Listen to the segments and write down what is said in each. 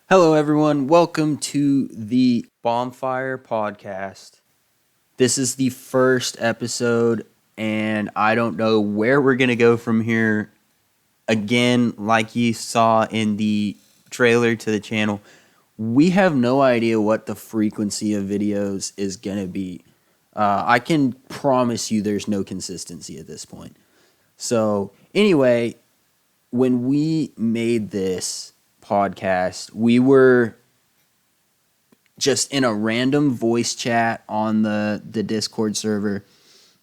Hello, everyone. Welcome to the Bonfire Podcast. This is the first episode, and I don't know where we're going to go from here. Again, like you saw in the trailer to the channel, we have no idea what the frequency of videos is going to be. I can promise you there's no consistency at this point. So, anyway, when we made this podcast, we were just in a random voice chat on the Discord server,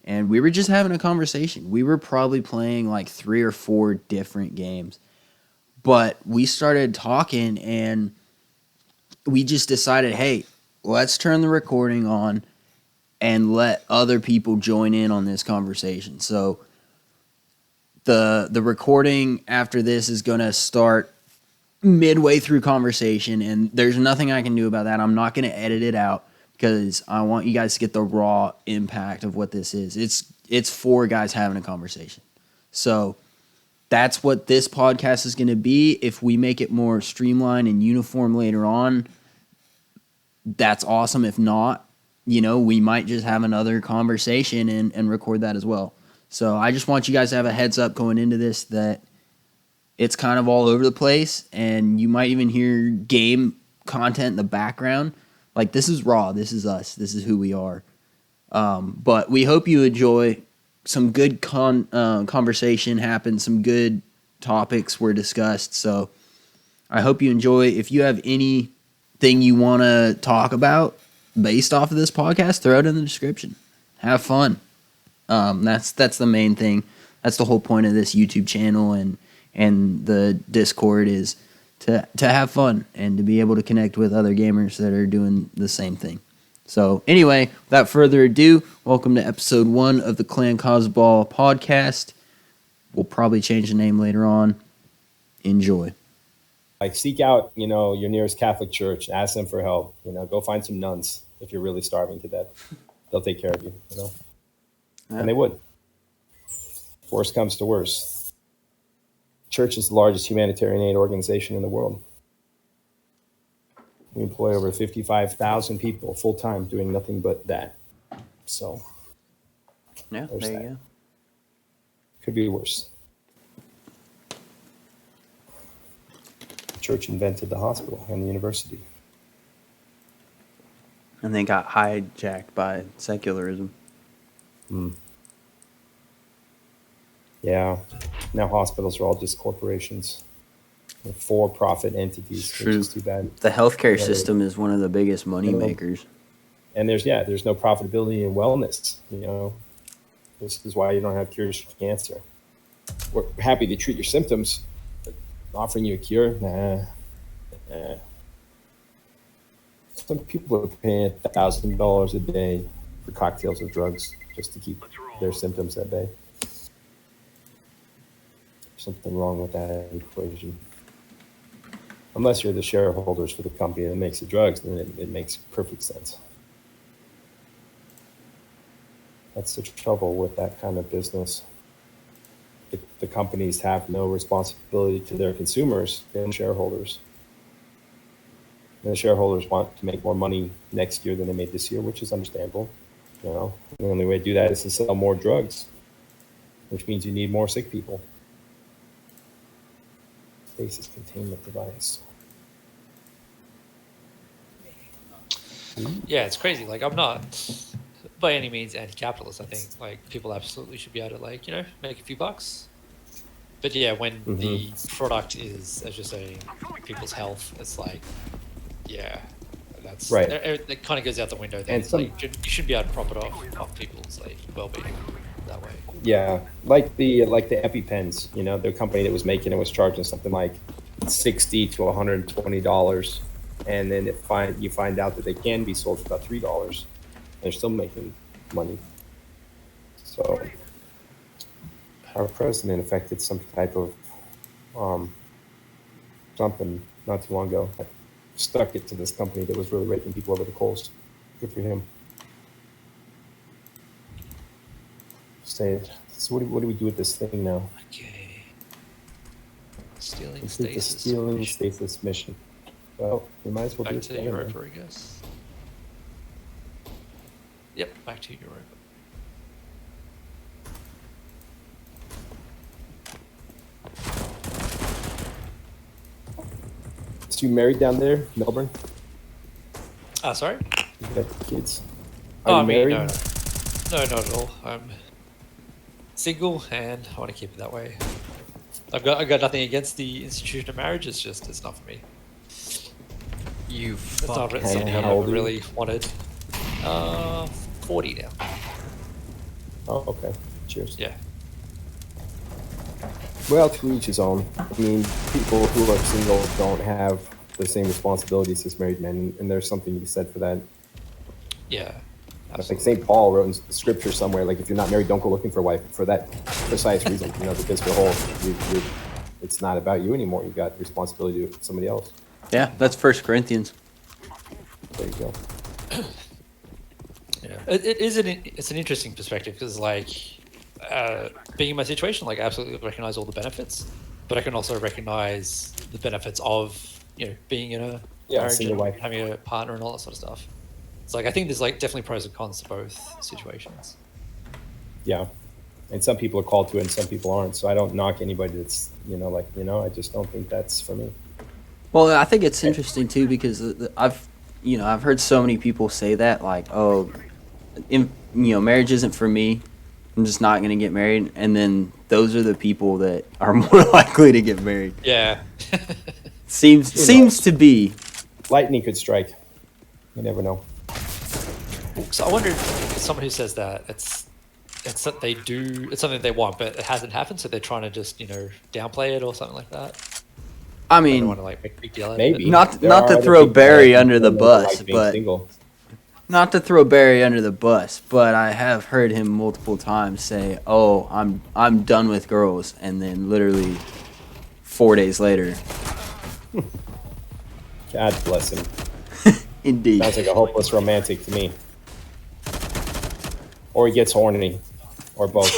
and we were just having a conversation. We were probably playing like 3 or 4 different games, but we started talking and we just decided, hey, let's turn the recording on and let other people join in on this conversation. So the recording after this is going to start midway through conversation, and there's nothing I can do about that. I'm not going to edit it out because I want you guys to get the raw impact of what this is. It's 4 guys having a conversation. So that's what this podcast is going to be. If we make it more streamlined and uniform later on, that's awesome. If not, we might just have another conversation and record that as well. So I just want you guys to have a heads up going into this that it's kind of all over the place, and you might even hear game content in the background. Like, this is raw. This is us. This is who we are. But we hope you enjoy. Some good conversation happened. Some good topics were discussed. So I hope you enjoy. If you have anything you want to talk about based off of this podcast, throw it in the description. Have fun. That's the main thing. That's the whole point of this YouTube channel and the Discord is to have fun and to be able to connect with other gamers that are doing the same thing. So anyway, without further ado, welcome to episode 1 of the Clan Cosball podcast. We'll probably change the name later on. Enjoy. Like, seek out, your nearest Catholic church, ask them for help, go find some nuns if you're really starving to death. They'll take care of you, Yeah. And they would. Worst comes to worst. Church is the largest humanitarian aid organization in the world. We employ over 55,000 people full-time doing nothing but that. So, yeah, there you go. Could be worse. The church invented the hospital and the university. And they got hijacked by secularism. Yeah. Now hospitals are all just corporations. They're for-profit entities. True. Which is too bad. The healthcare system is one of the biggest money makers. And there's no profitability in wellness. This is why you don't have cures for cancer. We're happy to treat your symptoms, but offering you a cure, nah. Some people are paying $1,000 a day for cocktails of drugs just to keep their symptoms at bay. Something wrong with that equation. Unless you're the shareholders for the company that makes the drugs, then it makes perfect sense. That's the trouble with that kind of business. The companies have no responsibility to their consumers and shareholders. And the shareholders want to make more money next year than they made this year, which is understandable. The only way to do that is to sell more drugs, which means you need more sick people. Stasis containment device. Yeah, it's crazy. Like, I'm not by any means anti-capitalist. I think people absolutely should be able to make a few bucks. But yeah, when the product is, as you're saying, people's health, it's that's right. It kind of goes out the window. Then you should be able to profit off people's well-being that way. Yeah, like the EpiPens, the company that was making it was charging something like $60 to $120, and then you find out that they can be sold for about $3. They're still making money. So our president affected some type of something not too long ago. Stuck it to this company that was really raking people over the coals. Good for him. So what do we do with this thing now? Okay. Stealing stasis mission. Well, we might as well Back do it to together, Europa, man. I guess. Yep, back to Europa. So you married down there, Melbourne? Sorry? You got kids? Oh, Are I you mean, married? no, not at all. I'm single, and I want to keep it that way. I've got nothing against the institution of marriage. It's just it's not for me. You It's not fuck. something How I old ever are you? really wanted. 40 now. Oh, okay. Cheers. Yeah. Well, to each his own. I mean, people who are single don't have the same responsibilities as married men, and there's something to be said for that. Yeah. Like Absolutely. St. Paul wrote in scripture somewhere, like if you're not married, don't go looking for a wife for that precise reason. Because the whole, it's not about you anymore. You got responsibility to somebody else. Yeah, that's First Corinthians. There you go. Yeah. It's an interesting perspective because like being in my situation, like I absolutely recognize all the benefits, but I can also recognize the benefits of being in a marriage single and life. having a partner and all that sort of stuff. It's like I think there's like definitely pros and cons to both situations. Yeah. And some people are called to it and some people aren't. So I don't knock anybody that's, I just don't think that's for me. Well, I think it's interesting too because I've heard so many people say that like, oh, marriage isn't for me. I'm just not going to get married, and then those are the people that are more likely to get married. Yeah. Seems to be. Lightning could strike. You never know. So I wonder if someone who says that it's that they do, it's something they want, but it hasn't happened, so they're trying to just downplay it or something like that. I They don't mean, want to like make a big deal out Maybe. of it. Not There to are other throw people Barry that under the don't bus, like being but single. not to throw Barry under the bus, but I have heard him multiple times say, "Oh, I'm done with girls," and then literally 4 days later, God bless him. indeed. Sounds like a hopeless romantic to me. Or he gets horny. Or both.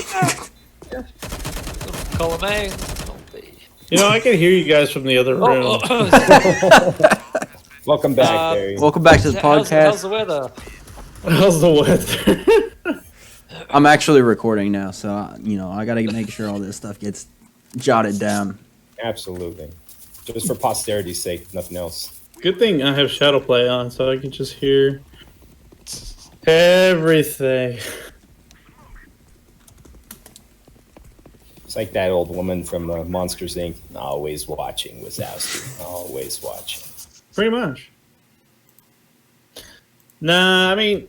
Column A, column B. I can hear you guys from the other room. Welcome back, Barry. Welcome back to the How's podcast. the weather? How's the weather? I'm actually recording now, so I got to make sure all this stuff gets jotted down. Absolutely. Just for posterity's sake, nothing else. Good thing I have shadow play on, so I can just hear everything. It's like that old woman from Monsters, Inc. Always watching, Wazowski. Always watching. Pretty much. Nah, I mean,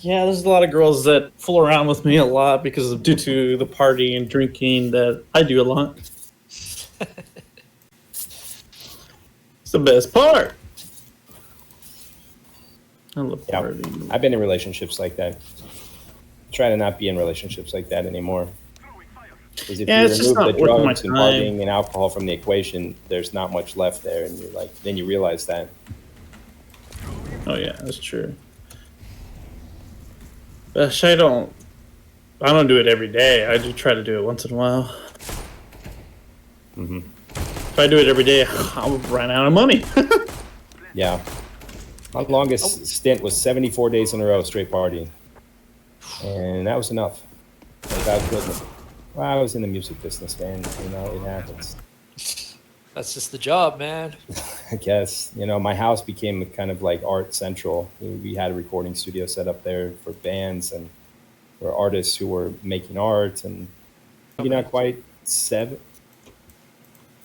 yeah, there's a lot of girls that fool around with me a lot because due to the party and drinking that I do a lot. It's the best part. I love Yeah. partying. I've been in relationships like that. Try to not be in relationships like that anymore. Because if Yeah, you it's just remove the not worth my drugs and time. partying and alcohol from the equation, there's not much left there, and then you realize that. Oh yeah, that's true. But I don't do it every day. I do try to do it once in a while. Mm-hmm. If I do it every day, I'll run out of money. Yeah. My longest stint was 74 days in a row straight partying, and that was enough. Without Gutman. Well, I was in the music business, man. It happens. That's just the job, man. I guess. My house became kind of like art central. We had a recording studio set up there for bands and for artists who were making art. And maybe not quite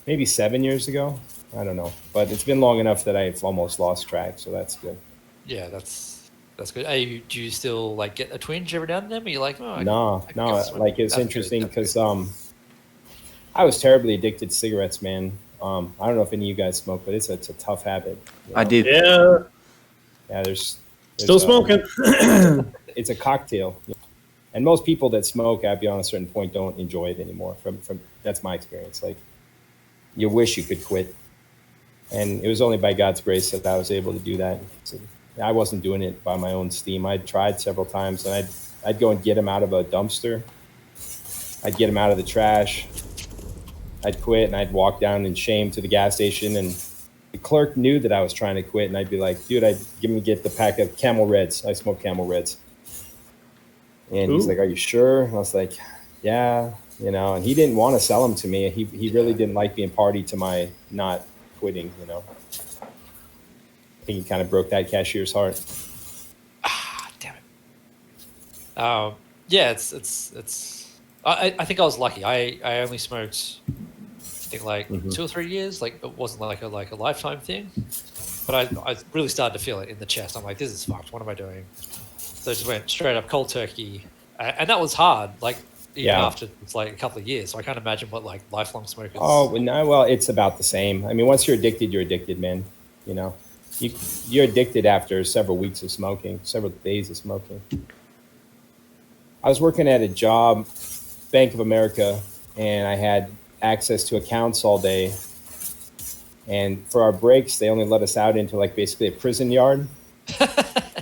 maybe 7 years ago. I don't know. But it's been long enough that I've almost lost track, so that's good. Yeah, that's good. Do you still like get a twinge every now and then? Or you're like, oh, No. Like it's That's interesting good. because I was terribly addicted to cigarettes, man. I don't know if any of you guys smoke, but it's a tough habit. I do. Yeah, Yeah, there's still smoking. It's a cocktail, and most people that smoke, beyond a certain point, don't enjoy it anymore. From that's my experience. Like, you wish you could quit, and it was only by God's grace that I was able to do that. So I wasn't doing it by my own steam. I'd tried several times, and I'd go and get them out of a dumpster. I'd get them out of the trash. I'd quit, and I'd walk down in shame to the gas station and the clerk knew that I was trying to quit, and I'd be like, dude, get the pack of Camel Reds. I smoke Camel Reds. And he's like, are you sure? And I was like, yeah, and he didn't want to sell them to me. He really didn't like being party to my not quitting, I think he kind of broke that cashier's heart. Damn it. Yeah, I think I was lucky. I only smoked, I think, like 2 or 3 years. Like, it wasn't like a lifetime thing. But I really started to feel it in the chest. I'm like, this is fucked. What am I doing? So I just went straight up cold turkey. And that was hard. Like, even after it's like a couple of years. So I can't imagine what like lifelong smokers. Oh, no, well, it's about the same. I mean, once you're addicted, man. You're addicted after several weeks of smoking, several days of smoking. I was working at a job, Bank of America, and I had access to accounts all day. And for our breaks, they only let us out into like basically a prison yard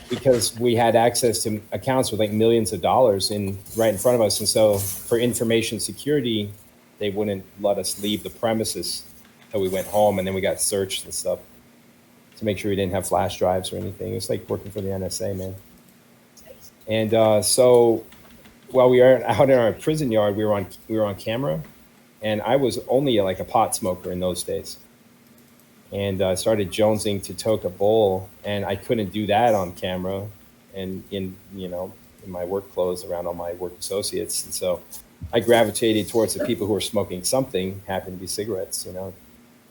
because we had access to accounts with like millions of dollars right in front of us. And so for information security, they wouldn't let us leave the premises until we went home, and then we got searched and stuff to make sure we didn't have flash drives or anything. It was like working for the NSA, man. And so while we were out in our prison yard, we were on camera, and I was only like a pot smoker in those days. And I started jonesing to toke a bowl, and I couldn't do that on camera and in my work clothes around all my work associates. And so I gravitated towards the people who were smoking something, happened to be cigarettes.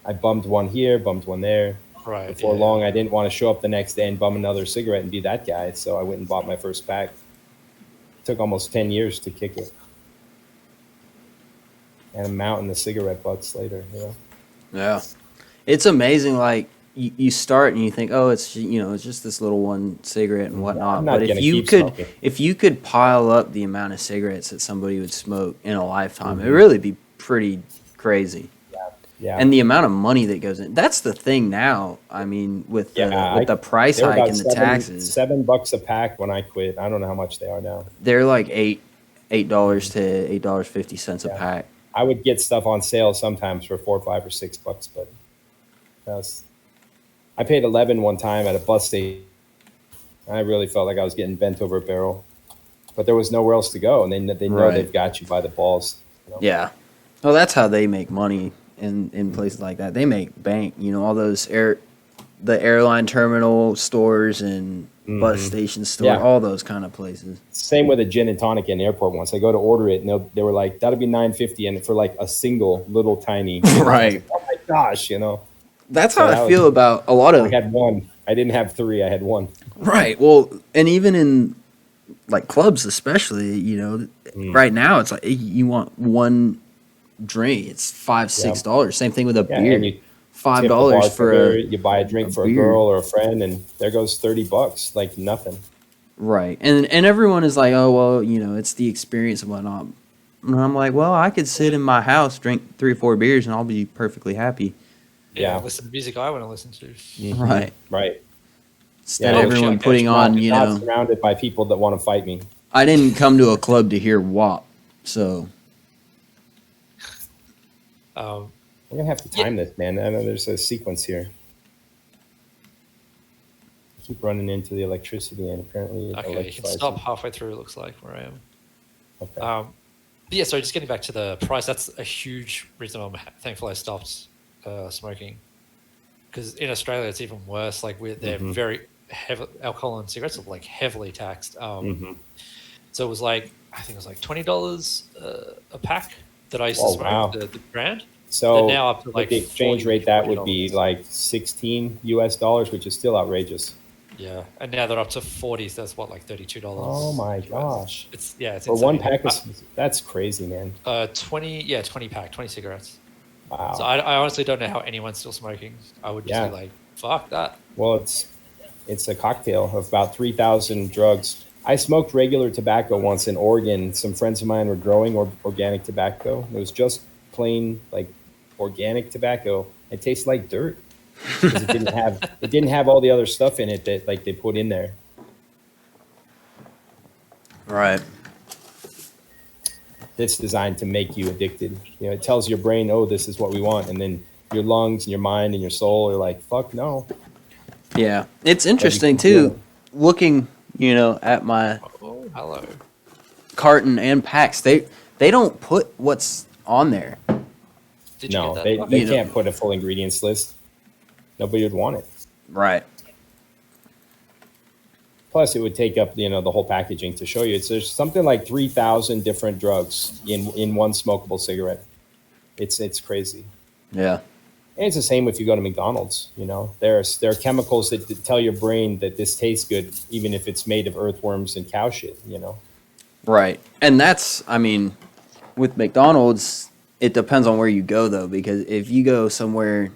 I bummed one here, bummed one there. Right. Before long, I didn't want to show up the next day and bum another cigarette and be that guy. So I went and bought my first pack. It took almost 10 years to kick it. And a mountain of cigarette butts later, Yeah. It's amazing, like, you start and you think, oh, it's just this little one cigarette and whatnot. But if you could pile up the amount of cigarettes that somebody would smoke in a lifetime, it'd really be pretty crazy. Yeah. And the amount of money that goes in. That's the thing now. I mean, with the price hike and the taxes. $7 a pack when I quit. I don't know how much they are now. They're like $8 to $8.50 a pack. I would get stuff on sale sometimes for $4 or $5 or $6, but I paid $11 one time at a bus station. I really felt like I was getting bent over a barrel, but there was nowhere else to go, and they know they've got you by the balls. Yeah, well, that's how they make money in places like that. They make bank. All those the airline terminal stores and bus station store, all those kind of places. Same with a gin and tonic in the airport once. I go to order it, and they were like, "That'll be $9.50," and for like a single little tiny. Right. Oh my gosh, That's how I feel about a lot of. I had one. I didn't have three. I had one. Right. Well, and even in like clubs, especially, right now it's like you want one drink. It's $5-6. Same thing with a beer. And you $5 for you buy a drink for a girl or a friend, and there goes $30, like nothing. Right. And everyone is like, oh well, it's the experience and whatnot. And I'm like, well, I could sit in my house, drink 3 or 4 beers, and I'll be perfectly happy. Yeah, listen to music I want to listen to. Right. Instead of everyone putting on, not surrounded by people that want to fight me. I didn't come to a club to hear WAP, so. I'm gonna have to time this, man. I know there's a sequence here. I keep running into the electricity, and apparently. Okay, you can stop halfway through. It looks like where I am. Okay. So just getting back to the price, that's a huge reason I'm thankful I stopped smoking, because in Australia it's even worse. Like they're very heavy. Alcohol and cigarettes are like heavily taxed. So it was like, I think it was like $20 a pack that I used to smoke, the brand. So now up to like the exchange rate, that would be like $16, which is still outrageous. Yeah, and now they're up to 40. So that's what, like $32. Oh my gosh! It's for insane. one pack. That's crazy, man. 20 pack, 20 cigarettes. Wow. So I honestly don't know how anyone's still smoking. I would just be like, fuck that. Well, it's a cocktail of about 3,000 drugs. I smoked regular tobacco once in Oregon. Some friends of mine were growing organic tobacco. It was just plain like organic tobacco. It tastes like dirt because it didn't have all the other stuff in it that like they put in there. Right. It's designed to make you addicted. It tells your brain, oh, this is what we want, and then your lungs and your mind and your soul are like, fuck no. Yeah, it's interesting too, looking, at my Oh, hello. carton and packs. They don't put what's on there. Did you No, get they that? can't put a full ingredients list. Nobody would want it. Right. Plus, it would take up the whole packaging to show you. There's something like 3,000 different drugs in one smokable cigarette. It's crazy. Yeah. And it's the same if you go to McDonald's. There are chemicals that tell your brain that this tastes good, even if it's made of earthworms and cow shit. Right. And that's, with McDonald's, it depends on where you go though, because if you go somewhere,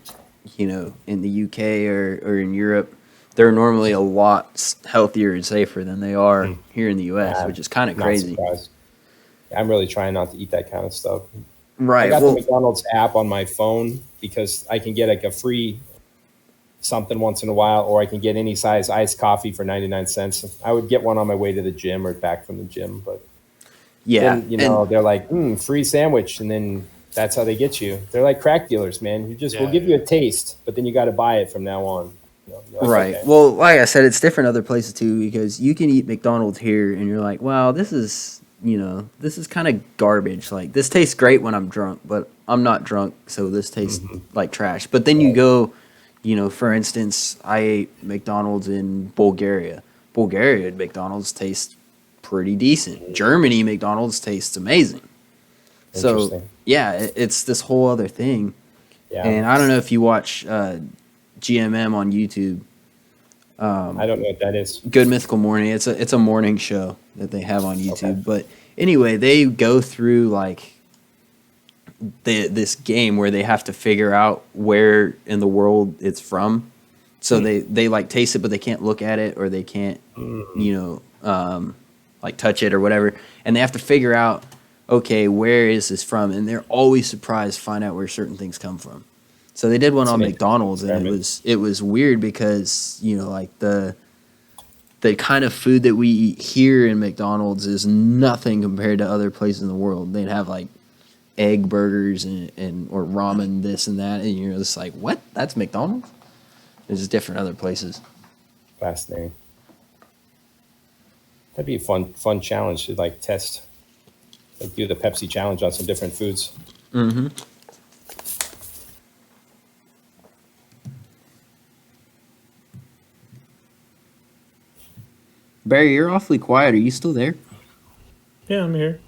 in the UK or in Europe, they're normally a lot healthier and safer than they are here in the US, which is kind of crazy. Surprised. I'm really trying not to eat that kind of stuff. Right. I got the McDonald's app on my phone because I can get like a free something once in a while, or I can get any size iced coffee for 99 cents. I would get one on my way to the gym or back from the gym, but yeah, then, they're like, free sandwich, and then that's how they get you. They're like crack dealers, man. We'll give you a taste, but then you got to buy it from now on. Right. Okay. Well, like I said, it's different other places too, because you can eat McDonald's here and you're like, wow, this is kind of garbage. Like, this tastes great when I'm drunk, but I'm not drunk, so this tastes like trash. But then you go, for instance, I ate McDonald's in Bulgaria. Bulgaria McDonald's tastes pretty decent. Germany McDonald's tastes amazing. So, yeah, it's this whole other thing. Yeah. And I don't know if you watch GMM on YouTube. I don't know what that is. Good Mythical Morning. It's a morning show that they have on YouTube. Okay. But anyway, they go through like this game where they have to figure out where in the world it's from. So they like taste it, but they can't look at it, or they can't like touch it or whatever. And they have to figure out, okay, where is this from? And they're always surprised to find out where certain things come from. So they did one on McDonald's, and it was weird because like the kind of food that we eat here in McDonald's is nothing compared to other places in the world. They'd have like egg burgers and or ramen, this and that, and you're just like, what? That's McDonald's? It's just different other places. Fascinating. That'd be a fun challenge to like test, like do the Pepsi challenge on some different foods. Mm-hmm. Barry, you're awfully quiet. Are you still there? Yeah, I'm here.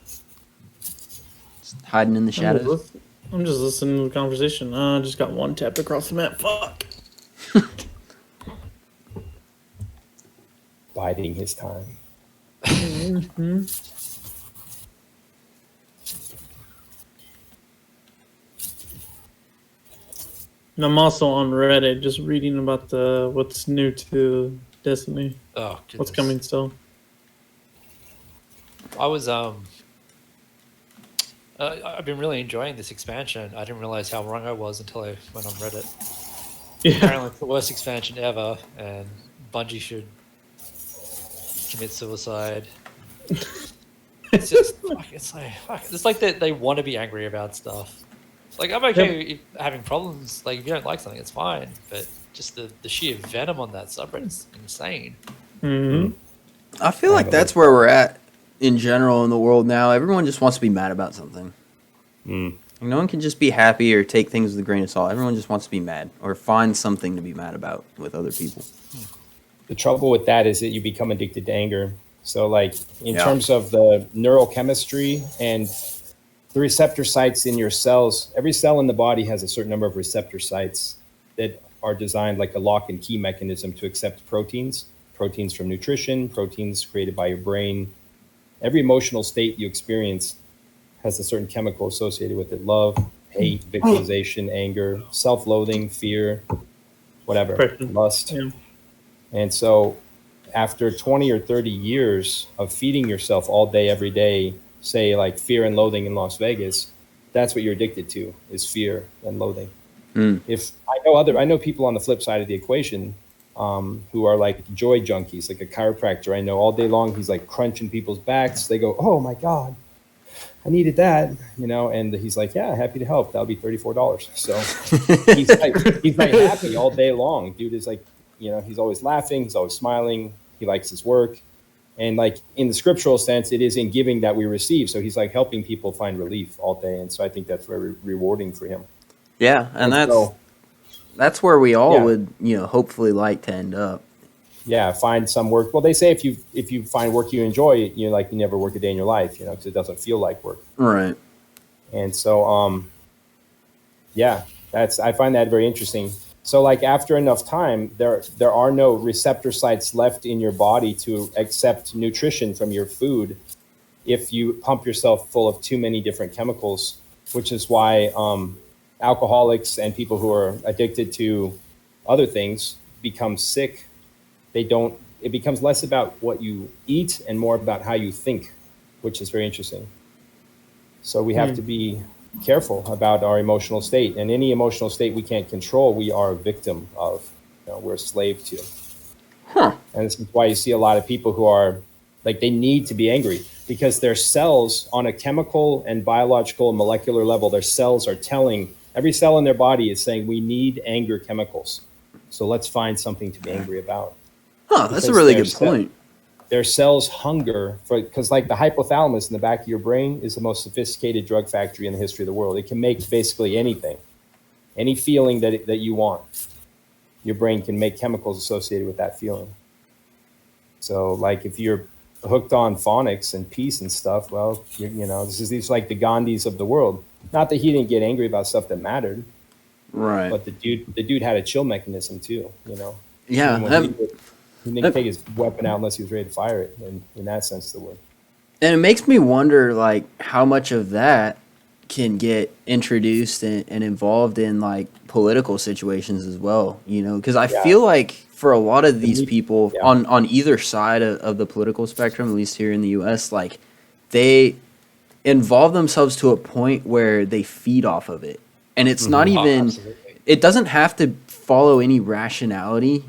Just hiding in the shadows? I'm just listening to the conversation. I just got one tap across the map. Fuck. Biding his time. Mm-hmm. And I'm also on Reddit just reading about what's new to Destiny. Oh, goodness. What's coming still? I was I've been really enjoying this expansion. I didn't realize how wrong I was until I went on Reddit. Yeah. Apparently it's the worst expansion ever, and Bungie should commit suicide. It's just it's like they want to be angry about stuff. Like, I'm okay having problems. Like, if you don't like something, it's fine. But just the sheer venom on that subreddit's insane. Mm-hmm. I feel like that's where we're at in general in the world now. Everyone just wants to be mad about something. No one can just be happy or take things with a grain of salt. Everyone just wants to be mad or find something to be mad about with other people. The trouble with that is that you become addicted to anger. So, like, in terms of the neurochemistry and the receptor sites in your cells, every cell in the body has a certain number of receptor sites that are designed like a lock and key mechanism to accept proteins from nutrition, proteins created by your brain. Every emotional state you experience has a certain chemical associated with it: love, hate, victimization, anger, self-loathing, fear, whatever, lust. Yeah. And so after 20 or 30 years of feeding yourself all day, every day, say like Fear and Loathing in Las Vegas, that's what you're addicted to, is fear and loathing. If I know people on the flip side of the equation who are like joy junkies, like a chiropractor I know all day long, he's like crunching people's backs. They go, oh my God, I needed that, and he's like, yeah, happy to help. That'll be $34. So he's like happy all day long. Dude is like, he's always laughing. He's always smiling. He likes his work. And like in the scriptural sense, it is in giving that we receive. So he's like helping people find relief all day. And so I think that's very rewarding for him. Yeah. And that's where we all would, hopefully like to end up. Yeah. Find some work. Well, they say if you find work you enjoy, you never work a day in your life, because it doesn't feel like work. Right. And so, I find that very interesting. So like after enough time, there are no receptor sites left in your body to accept nutrition from your food if you pump yourself full of too many different chemicals, which is why alcoholics and people who are addicted to other things become sick. It becomes less about what you eat and more about how you think, which is very interesting. So we have to be careful about our emotional state, and any emotional state we can't control, we are a victim of, we're a slave to. And this is why you see a lot of people who are like, they need to be angry because their cells on a chemical and biological and molecular level, their cells are telling, every cell in their body is saying, we need anger chemicals. So let's find something to be angry about. That's a really good point. Their cells hunger because like the hypothalamus in the back of your brain is the most sophisticated drug factory in the history of the world. It can make basically anything, any feeling that you want. Your brain can make chemicals associated with that feeling. So like if you're hooked on phonics and peace and stuff, well, these are like the Gandhis of the world. Not that he didn't get angry about stuff that mattered. Right. But the dude had a chill mechanism too, Yeah. He didn't take his weapon out unless he was ready to fire it, in that sense of the word. And it makes me wonder, like, how much of that can get introduced and involved in, like, political situations as well, Because I feel like for a lot of these people on either side of the political spectrum, at least here in the U.S., like, they involve themselves to a point where they feed off of it. And it's not even – it doesn't have to follow any rationality.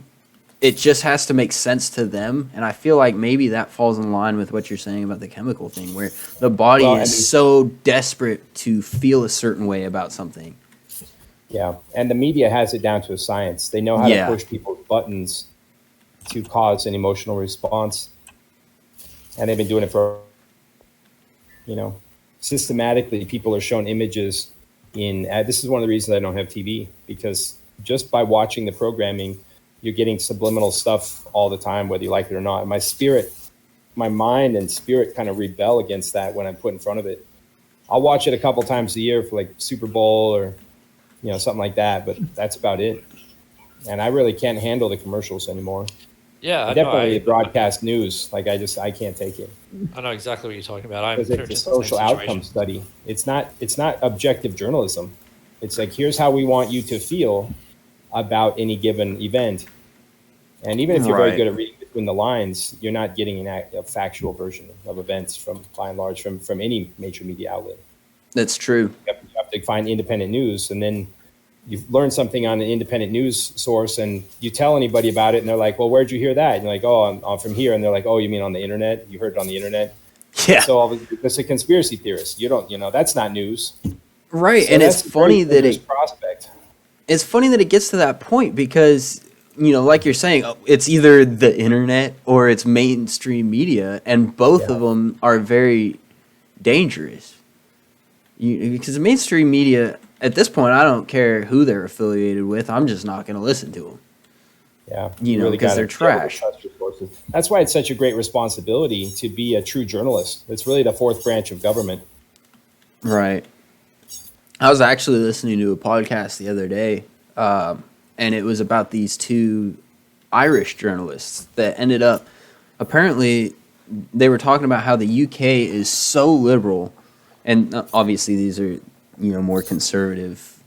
It just has to make sense to them. And I feel like maybe that falls in line with what you're saying about the chemical thing, where the body is so desperate to feel a certain way about something. Yeah. And the media has it down to a science. They know how to push people's buttons to cause an emotional response. And they've been doing it for, systematically. People are shown images this is one of the reasons I don't have TV, because just by watching the programming, you're getting subliminal stuff all the time, whether you like it or not. And my mind and spirit kind of rebel against that when I'm put in front of it. I'll watch it a couple times a year for like Super Bowl or, something like that, but that's about it. And I really can't handle the commercials anymore. Yeah, definitely broadcast news. Like I can't take it. I know exactly what you're talking about. Because it's a social outcome study. It's not objective journalism. It's like, here's how we want you to feel about any given event. And even if you're very good at reading between the lines, you're not getting a factual version of events by and large from any major media outlet. That's true. You have to find independent news, and then you learn something on an independent news source, and you tell anybody about it, and they're like, well, where'd you hear that? And you're like, oh, I'm from here. And they're like, oh, you mean on the internet? You heard it on the internet? Yeah. So it's a conspiracy theorist. That's not news. Right. So and it's funny that it's funny that it gets to that point because, like you're saying, it's either the internet or it's mainstream media, and both of them are very dangerous. Because the mainstream media, at this point, I don't care who they're affiliated with. I'm just not going to listen to them. Yeah. Because they're trash. That's why it's such a great responsibility to be a true journalist. It's really the fourth branch of government. Right. I was actually listening to a podcast the other day, and it was about these two Irish journalists that ended up, apparently, they were talking about how the UK is so liberal, and obviously these are, more conservative,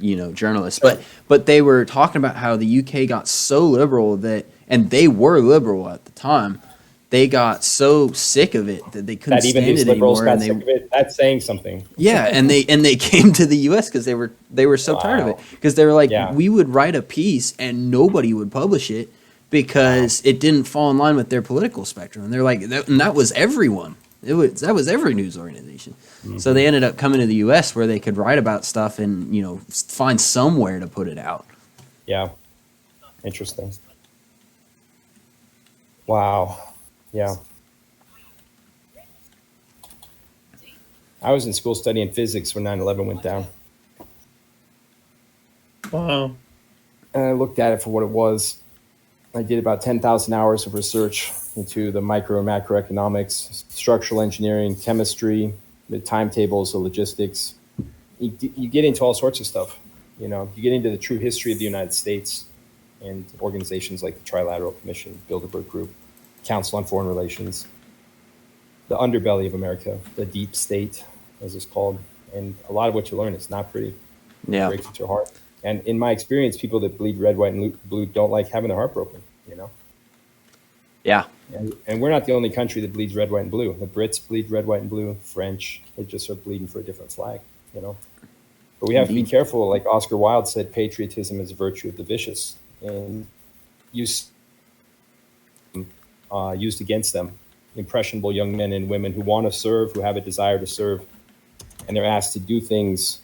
journalists, but they were talking about how the UK got so liberal and they were liberal at the time, they got so sick of it that they couldn't stand it anymore. And sick of it. That's saying something. Yeah, and they came to the U.S. because they were so tired of it, because they were like, we would write a piece and nobody would publish it because it didn't fall in line with their political spectrum. And they're like, and that was everyone. That was every news organization. So they ended up coming to the U.S. where they could write about stuff and find somewhere to put it out. Yeah. Interesting. Wow. Yeah. I was in school studying physics when 9/11 went down. Wow. And I looked at it for what it was. I did about 10,000 hours of research into the micro and macroeconomics, structural engineering, chemistry, the timetables, the logistics. You get into all sorts of stuff. You get into the true history of the United States and organizations like the Trilateral Commission, Bilderberg Group, Council on Foreign Relations, the underbelly of America, the deep state, as it's called. And a lot of what you learn is not pretty. Yeah. It breaks at your heart. And in my experience, people that bleed red, white, and blue don't like having their heart broken, Yeah. And we're not the only country that bleeds red, white, and blue. The Brits bleed red, white, and blue. French, they just are bleeding for a different flag, But we have to be careful. Like Oscar Wilde said, patriotism is a virtue of the vicious. And used against them. Impressionable young men and women who want to serve, who have a desire to serve, and they're asked to do things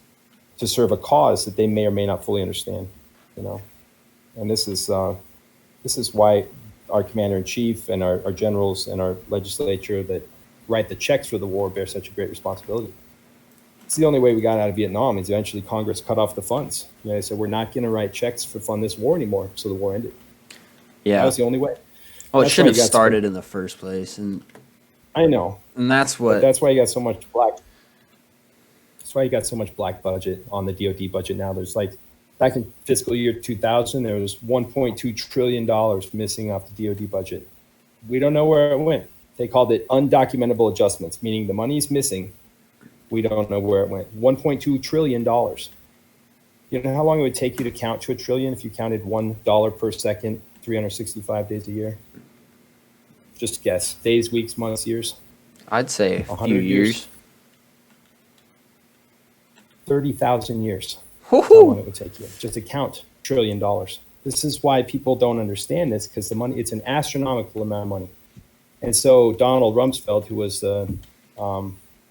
to serve a cause that they may or may not fully understand, And this is why our commander-in-chief and our generals and our legislature that write the checks for the war bear such a great responsibility. It's the only way we got out of Vietnam is eventually Congress cut off the funds. They said, we're not going to write checks for fund this war anymore, so the war ended. Yeah. That was the only way. Well, it shouldn't have started in the first place. And I know. And that's why you got so much black. That's why you got so much black budget on the DoD budget now. There's back in fiscal year 2000, there was $1.2 trillion missing off the DoD budget. We don't know where it went. They called it undocumentable adjustments, meaning the money's missing. We don't know where it went. $1.2 trillion. You know how long it would take you to count to $1 trillion if you counted $1 per second, 365 days a year? Just guess. Days, weeks, months, years? I'd say a few years. 30,000 years. Woo-hoo. How long it would take you just to count $1 trillion. This is why people don't understand this, because the money, it's an astronomical amount of money. And so Donald Rumsfeld, who was the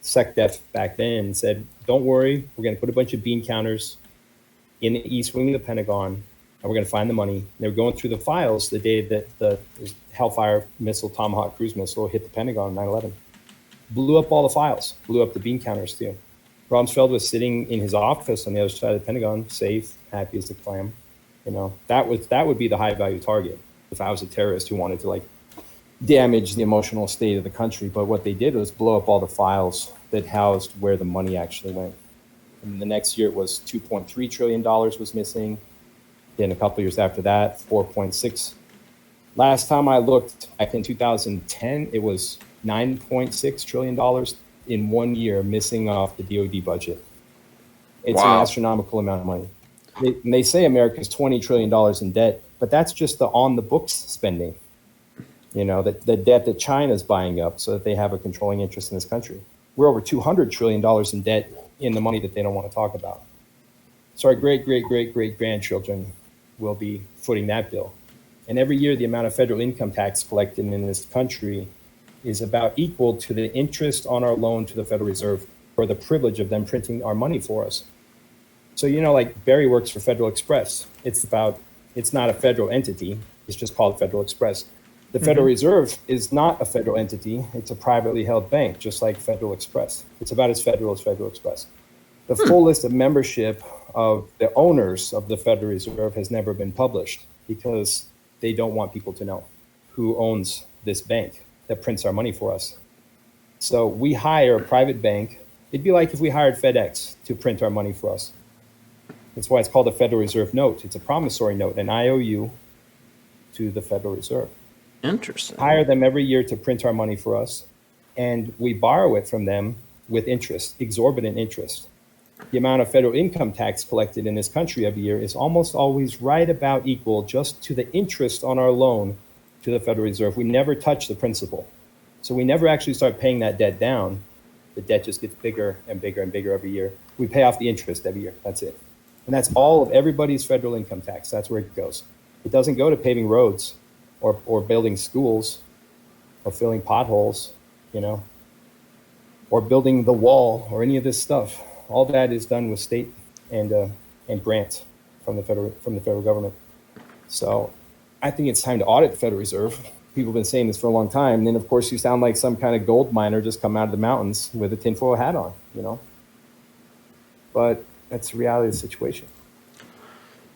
SecDef back then, said, don't worry, we're going to put a bunch of bean counters in the east wing of the Pentagon, and we're going to find the money. And they were going through the files the day that the Hellfire missile, Tomahawk cruise missile, hit the Pentagon on 9/11. Blew up all the files, blew up the bean counters too. Rumsfeld was sitting in his office on the other side of the Pentagon, safe, happy as a clam. That would be the high value target if I was a terrorist who wanted to damage the emotional state of the country. But what they did was blow up all the files that housed where the money actually went. And the next year it was $2.3 trillion was missing. Then a couple years after that, 4.6. Last time I looked, back in 2010, it was $9.6 trillion in 1 year missing off the DoD budget. It's an astronomical amount of money. They say America's $20 trillion in debt, but that's just the on-the-books spending. The debt that China's buying up so that they have a controlling interest in this country. We're over $200 trillion in debt in the money that they don't want to talk about. So our great-great-great-great-grandchildren will be footing that bill. And every year, the amount of federal income tax collected in this country is about equal to the interest on our loan to the Federal Reserve for the privilege of them printing our money for us. So, Barry works for Federal Express. It's not a federal entity. It's just called Federal Express. The Federal Reserve is not a federal entity. It's a privately held bank, just like Federal Express. It's about as federal as Federal Express. The full list of membership of the owners of the Federal Reserve has never been published because they don't want people to know who owns this bank that prints our money for us. So we hire a private bank. It'd be like if we hired FedEx to print our money for us. That's why it's called a Federal Reserve note. It's a promissory note, an IOU to the Federal Reserve. Interesting. Hire them every year to print our money for us, and we borrow it from them with interest, exorbitant interest. The amount of federal income tax collected in this country every year is almost always right about equal just to the interest on our loan to the Federal Reserve. We never touch the principal. So we never actually start paying that debt down. The debt just gets bigger and bigger and bigger every year. We pay off the interest every year. That's it. And that's all of everybody's federal income tax. That's where it goes. It doesn't go to paving roads or building schools or filling potholes, or building the wall or any of this stuff. All that is done with state and grants from the federal government. So I think it's time to audit the Federal Reserve. People have been saying this for a long time. And then, of course, you sound like some kind of gold miner just come out of the mountains with a tinfoil hat on, But that's the reality of the situation.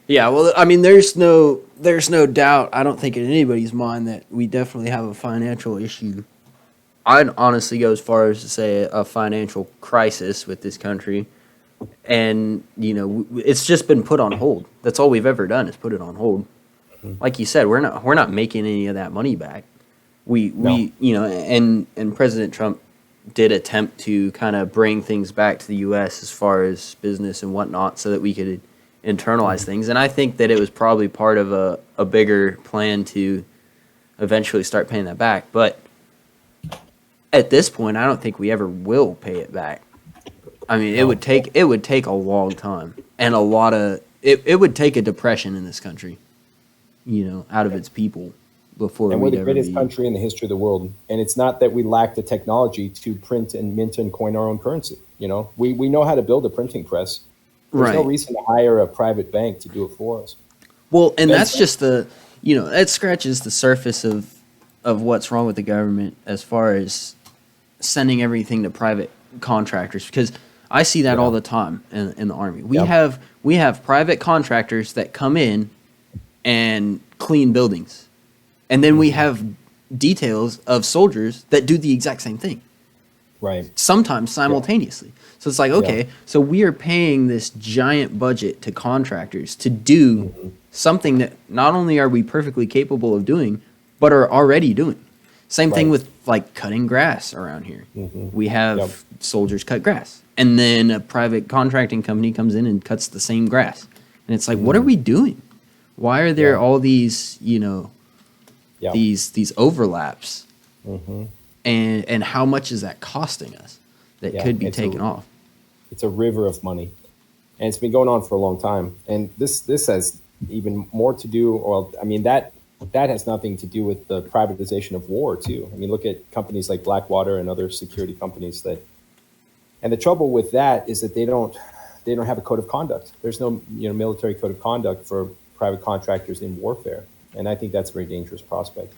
Yeah, well, I mean, there's no doubt, I don't think in anybody's mind, that we definitely have a financial issue. I'd honestly go as far as to say a financial crisis with this country. And, it's just been put on hold. That's all we've ever done is put it on hold. Like you said, we're not making any of that money back. And President Trump did attempt to kind of bring things back to the U.S. as far as business and whatnot, so that we could internalize things. And I think that it was probably part of a bigger plan to eventually start paying that back. But at this point, I don't think we ever will pay it back. I mean, it would take a long time, and it would take a depression in this country, out of its people before. And we're the greatest country in the history of the world. And it's not that we lack the technology to print and mint and coin our own currency. We know how to build a printing press. There's no reason to hire a private bank to do it for us. Well, and that's just that scratches the surface of what's wrong with the government as far as sending everything to private contractors, because I see that all the time in the Army. We have private contractors that come in and clean buildings, and then we have details of soldiers that do the exact same thing. Right. Sometimes simultaneously. So it's like, okay, so we are paying this giant budget to contractors to do something that not only are we perfectly capable of doing, but are already doing. Same thing with like cutting grass around here. We have soldiers cut grass, and then a private contracting company comes in and cuts the same grass. And it's like, what are we doing? Why are there all these, these overlaps? And how much is that costing us that could be taken off? It's a river of money, and it's been going on for a long time. And this has even more to do, that has nothing to do with the privatization of war too. I mean, look at companies like Blackwater and other security companies and the trouble with that is that they don't have a code of conduct. There's no military code of conduct for private contractors in warfare, and I think that's a very dangerous prospect.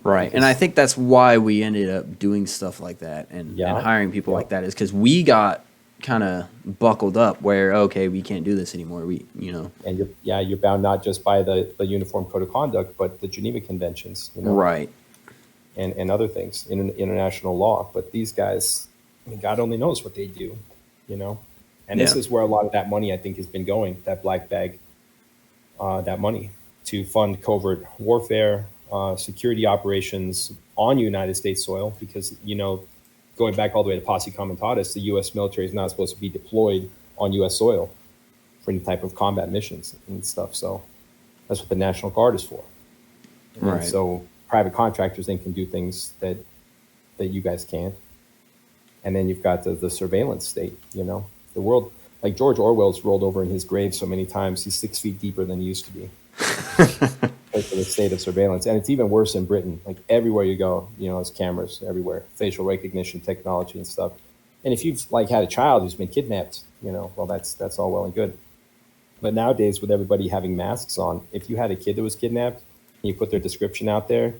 Right, and I think that's why we ended up doing stuff like that and hiring people like that, is because we got kind of buckled up where, okay, we can't do this anymore. And you're bound not just by the Uniform Code of Conduct, but the Geneva Conventions, right, and other things in international law. But these guys, God only knows what they do, And this is where a lot of that money, I think, has been going. That black bag, that money to fund covert warfare, security operations on United States soil, because going back all the way to Posse Comitatus, the U.S. military is not supposed to be deployed on U.S. soil for any type of combat missions and stuff. So that's what the National Guard is for. Right. So private contractors then can do things that you guys can't. And then you've got the surveillance state. The world, like George Orwell's rolled over in his grave so many times, he's 6 feet deeper than he used to be. For the state of surveillance. And it's even worse in Britain. Like everywhere you go, there's cameras everywhere, facial recognition technology and stuff. And if you've had a child who's been kidnapped, well, that's all well and good. But nowadays, with everybody having masks on, if you had a kid that was kidnapped and you put their description out there,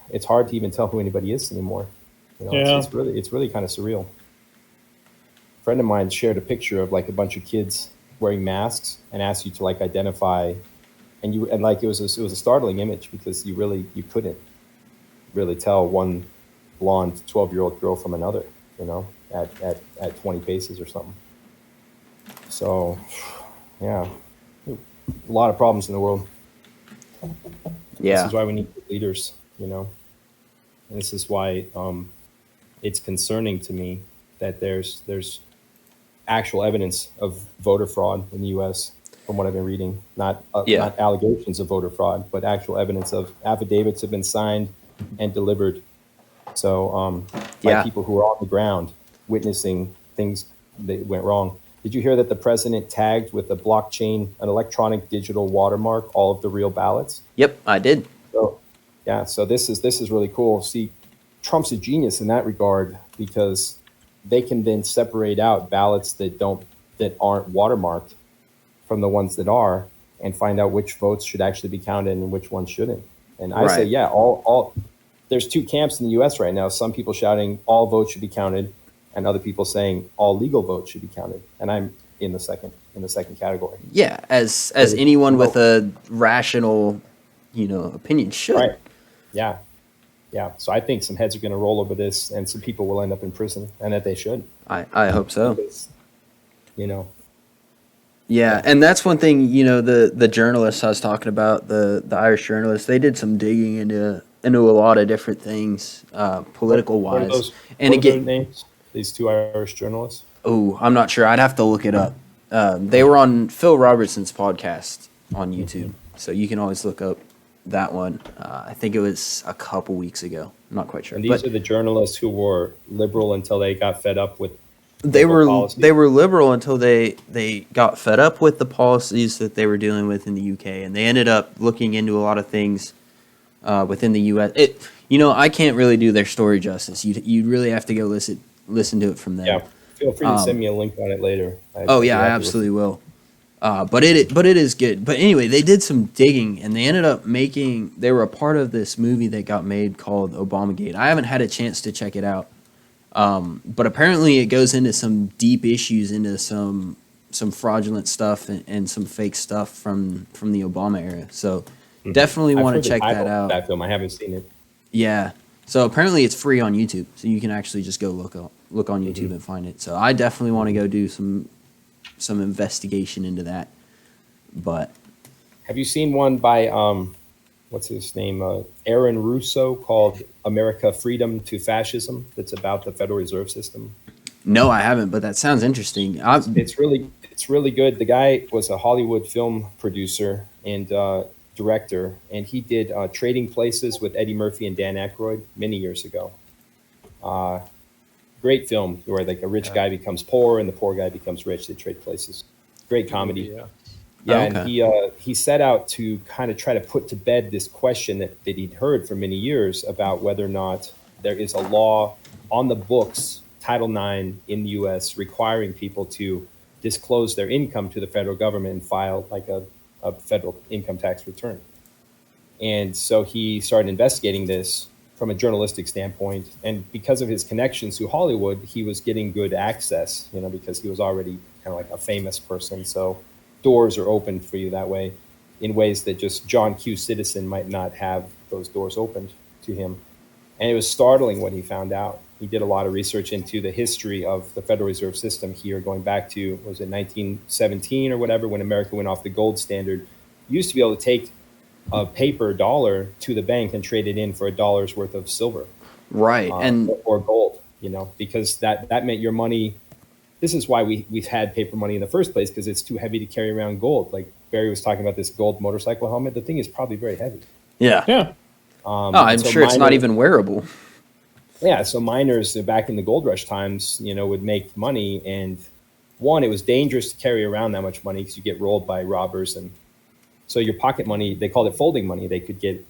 it's hard to even tell who anybody is anymore. It's really kind of surreal. A friend of mine shared a picture of a bunch of kids wearing masks and asked you to identify, and it was a startling image, because you couldn't really tell one blonde 12-year-old girl from another, at 20 paces or something. So, a lot of problems in the world. Yeah. This is why we need leaders, and this is why it's concerning to me that there's actual evidence of voter fraud in the U.S. from what I've been reading, not allegations of voter fraud, but actual evidence of affidavits have been signed and delivered. So by people who are on the ground witnessing things that went wrong. Did you hear that the president tagged with a blockchain, an electronic digital watermark, all of the real ballots? Yep, I did. So this is really cool. See, Trump's a genius in that regard because they can then separate out ballots that aren't watermarked from the ones that are, and find out which votes should actually be counted and which ones shouldn't. And I say, yeah, all there's two camps in the U.S. right now. Some people shouting all votes should be counted, and other people saying all legal votes should be counted. And I'm in the second category. Yeah, as anyone with a rational, opinion should. Right. Yeah. Yeah. So I think some heads are going to roll over this, and some people will end up in prison, and that they should. I hope so. Because, Yeah, and that's one thing, the journalists I was talking about, the Irish journalists, they did some digging into a lot of different things, political wise. And what are their names? These two Irish journalists? Oh, I'm not sure. I'd have to look it up. They were on Phil Robertson's podcast on YouTube, so you can always look up that one. I think it was a couple weeks ago. I'm not quite sure. And these are the journalists who were liberal until they got fed up with They were liberal until they got fed up with the policies that they were dealing with in the UK, and they ended up looking into a lot of things within the US. I can't really do their story justice. You really have to go listen to it from them. Yeah, feel free to send me a link on it later. I absolutely will. But it is good. But anyway, they did some digging, and they ended up they were a part of this movie that got made called Obamagate. I haven't had a chance to check it out. But apparently it goes into some deep issues, into some fraudulent stuff and some fake stuff from the Obama era. So definitely want to check that out. That film, I haven't seen it. Yeah. So apparently it's free on YouTube, so you can actually just go look on YouTube and find it. So I definitely want to go do some investigation into that. But have you seen one by what's his name? Aaron Russo, called America Freedom to Fascism, that's about the Federal Reserve System? No, I haven't, but that sounds interesting. It's really good. The guy was a Hollywood film producer and director, and he did Trading Places with Eddie Murphy and Dan Aykroyd many years ago. Great film where like a rich guy becomes poor and the poor guy becomes rich. They trade places. Great comedy. Yeah, and he set out to kind of try to put to bed this question that he'd heard for many years about whether or not there is a law on the books, Title IX in the U.S., requiring people to disclose their income to the federal government and file like a federal income tax return. And so he started investigating this from a journalistic standpoint. And because of his connections to Hollywood, he was getting good access, because he was already kind of like a famous person. So doors are opened for you that way in ways that just John Q. Citizen might not have those doors opened to him. And it was startling what he found out. He did a lot of research into the history of the Federal Reserve System here, going back to, was it 1917 or whatever, when America went off the gold standard. You used to be able to take a paper dollar to the bank and trade it in for $1 worth of silver. Right. Or gold, because that meant your money. This is why we've had paper money in the first place, because it's too heavy to carry around gold. Like Barry was talking about this gold motorcycle helmet. The thing is probably very heavy. Yeah. Yeah. I'm sure it's not even wearable. Yeah. So miners back in the gold rush times, would make money. And one, it was dangerous to carry around that much money because you get rolled by robbers. And so your pocket money, they called it folding money. They could get,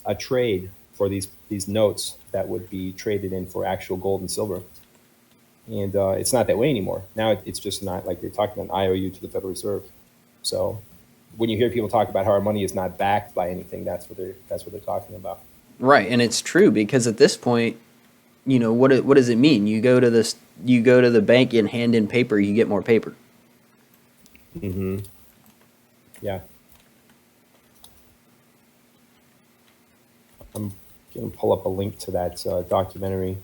a trade for these notes that would be traded in for actual gold and silver. And it's not that way anymore. Now it's just not like they're talking about an IOU to the Federal Reserve. So when you hear people talk about how our money is not backed by anything, that's what they're talking about. Right, and it's true, because at this point, what does it mean? You go to the bank and hand in paper, you get more paper. Mm-hmm. Yeah. I'm gonna pull up a link to that documentary.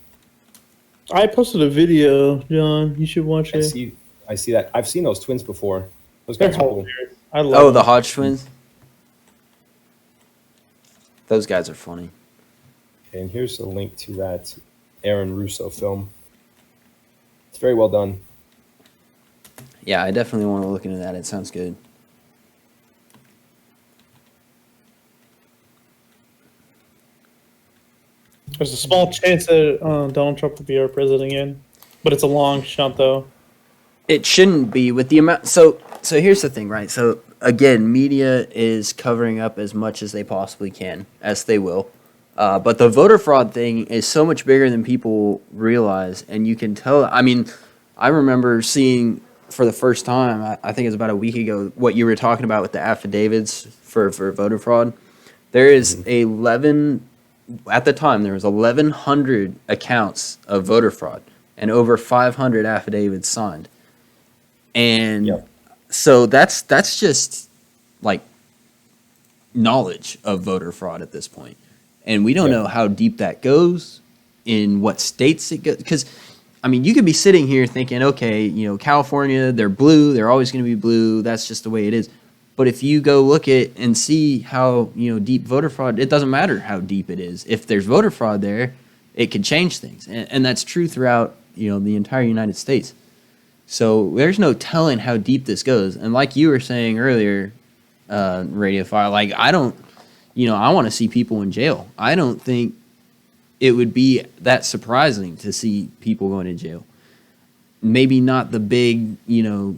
I posted a video, John. You should watch it. I see that. I've seen those twins before. Those guys are cool. I love them. The Hodge twins? Those guys are funny. Okay, and here's a link to that Aaron Russo film. It's very well done. Yeah, I definitely want to look into that. It sounds good. There's a small chance that Donald Trump will be our president again, but it's a long shot, though. It shouldn't be with the amount. So here's the thing, right? So again, media is covering up as much as they possibly can, as they will. But the voter fraud thing is so much bigger than people realize, and you can tell. I mean, I remember seeing for the first time, I think it was about a week ago, what you were talking about with the affidavits for voter fraud. There is 11, at the time, there was 1,100 accounts of voter fraud and over 500 affidavits signed. And so that's just like knowledge of voter fraud at this point. And we don't know how deep that goes, in what states it goes. Because, I mean, you could be sitting here thinking, okay, you know, California, they're blue. They're always going to be blue. That's just the way it is. But if you go look at and see how, you know, deep voter fraud, it doesn't matter how deep it is. If there's voter fraud there, it could change things. And that's true throughout, you know, the entire United States. So there's no telling how deep this goes. And like you were saying earlier, Radio Fire, like, I don't, you know, I want to see people in jail. I don't think it would be that surprising to see people going to jail. Maybe not the big, you know,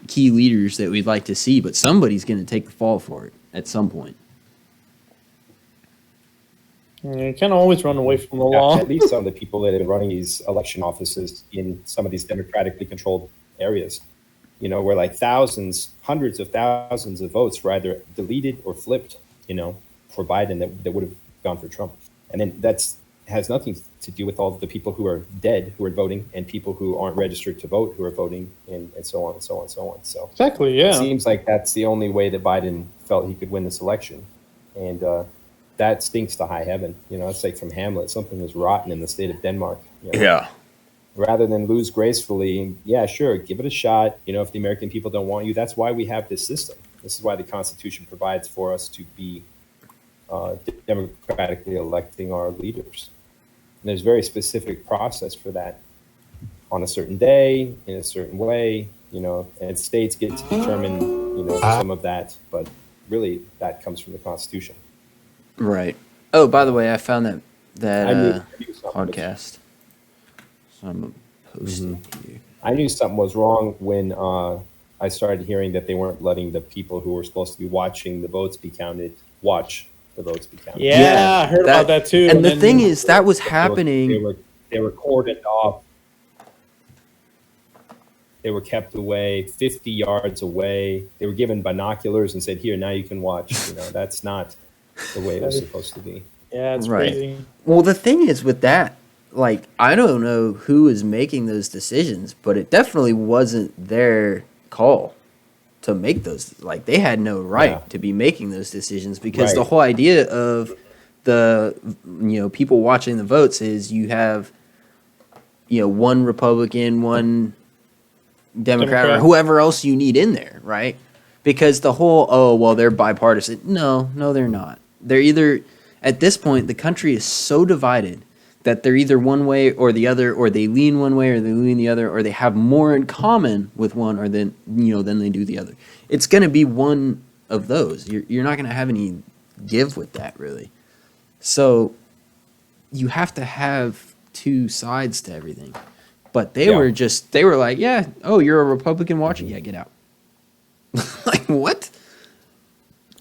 key leaders that we'd like to see, but somebody's going to take the fall for it at some point. You can't always run away from the law. At least some of the people that are running these election offices in some of these democratically controlled areas, you know, where like thousands, hundreds of thousands of votes were either deleted or flipped, you know, for Biden that would have gone for Trump. And then has nothing to do with all the people who are dead, who are voting, and people who aren't registered to vote, who are voting, and so on and so on and so on. So exactly, yeah. It seems like that's the only way that Biden felt he could win this election. And that stinks to high heaven. You know, it's like from Hamlet, something is rotten in the state of Denmark. You know? Yeah. Rather than lose gracefully, yeah, sure, give it a shot. You know, if the American people don't want you, that's why we have this system. This is why the Constitution provides for us to be democratically electing our leaders. And there's a very specific process for that on a certain day, in a certain way, you know, and states get to determine, you know, some of that, but really that comes from the Constitution. Right. Oh, by the way, I found that I knew podcast. So I'm posting here. I knew something was wrong when I started hearing that they weren't letting the people who were supposed to be watching the votes be counted watch the votes be counted. Yeah, I heard about that too. And the thing is, that was happening. They were cordoned off. They were kept away 50 yards away. They were given binoculars and said, "Here, now you can watch." You know, that's not the way it was supposed to be. Yeah, it's right. crazy. Well, the thing is with that, like, I don't know who is making those decisions, but it definitely wasn't their call to make those. Like, they had no right to be making those decisions, because the whole idea of the, you know, people watching the votes is you have, you know, one Republican, one Democrat, or whoever else you need in there, right? Because the whole, oh, well, they're bipartisan. No, they're not. They're either, at this point, the country is so divided that they're either one way or the other, or they lean one way or they lean the other, or they have more in common with one or than they do the other. It's going to be one of those. You're not going to have any give with that, really. So you have to have two sides to everything. But they were like, yeah, oh, you're a Republican watching? Yeah, get out. Like, what?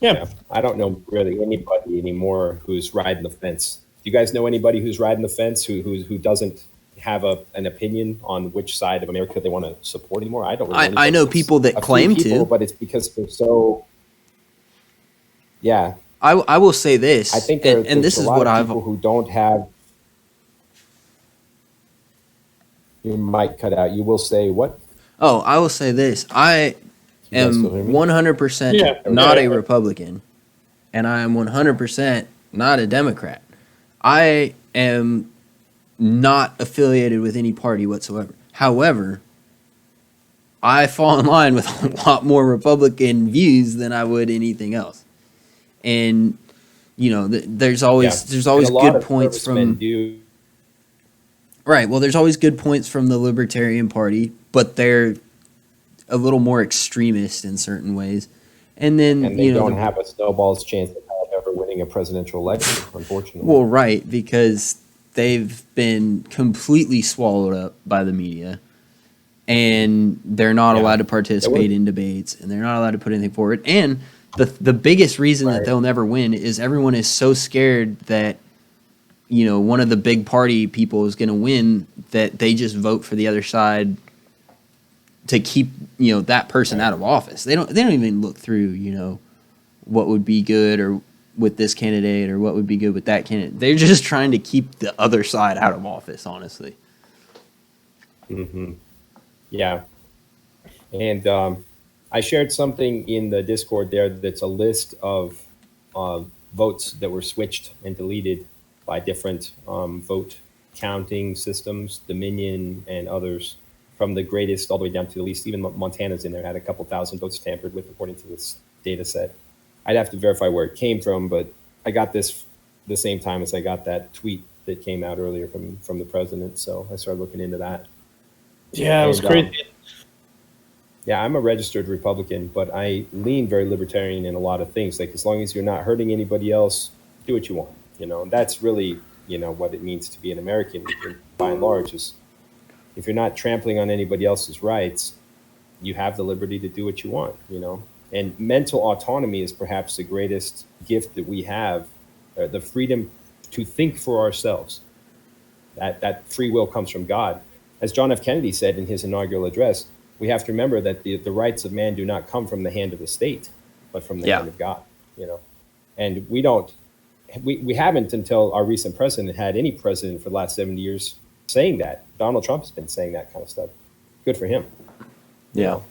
Yeah. I don't know really anybody anymore who's riding the fence. Do you guys know anybody who's riding the fence who doesn't have an opinion on which side of America they want to support anymore? I don't. Really I know people that claim to, but it's because they're so. Yeah, I will say this. I think and this is what I've people who don't have. You might cut out. You will say what? Oh, I will say this. I am 100% not a Republican, and I am 100% not a Democrat. I am not affiliated with any party whatsoever. However, I fall in line with a lot more Republican views than I would anything else. And, you know, there's always good points from... Right, well, there's always good points from the Libertarian Party, but they're a little more extremist in certain ways. And then, they don't have a snowball's chance of ever winning a presidential election, unfortunately. Well, right, because they've been completely swallowed up by the media, and they're not allowed to participate in debates, and they're not allowed to put anything forward. And the biggest reason that Right. they'll never win is everyone is so scared that, you know, one of the big party people is going to win, that they just vote for the other side to keep, you know, that person out of office. They don't even look through, you know, what would be good or with this candidate or what would be good with that candidate. They're just trying to keep the other side out of office, honestly. Mm-hmm. Yeah. And I shared something in the Discord there that's a list of votes that were switched and deleted by different vote counting systems, Dominion and others, from the greatest all the way down to the least. Even Montana's in there, had a couple thousand votes tampered with according to this data set. I'd have to verify where it came from, but I got this the same time as I got that tweet that came out earlier from the president. So I started looking into that. Yeah, it was And, crazy. Yeah, I'm a registered Republican, but I lean very libertarian in a lot of things. Like, as long as you're not hurting anybody else, do what you want, you know. And that's really, you know, what it means to be an American, by and large, is if you're not trampling on anybody else's rights, you have the liberty to do what you want, you know. And mental autonomy is perhaps the greatest gift that we have, the freedom to think for ourselves. That free will comes from God. As John F. Kennedy said in his inaugural address, we have to remember that the rights of man do not come from the hand of the state, but from the hand of God, you know. And we haven't, until our recent president, had any president for the last 70 years saying that. Donald Trump has been saying that kind of stuff. Good for him. You know?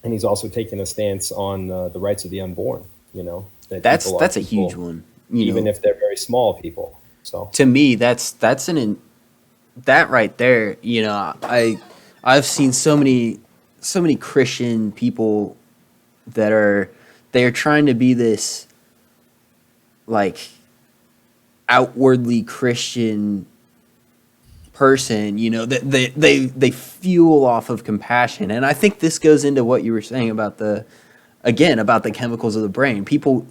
And he's also taken a stance on the rights of the unborn, you know. That's a huge one. Even if they're very small people. So to me, that right there, you know, I've seen so many Christian people that they're trying to be this like outwardly Christian person, you know, that they fuel off of compassion. And I think this goes into what you were saying about the chemicals of the brain. People,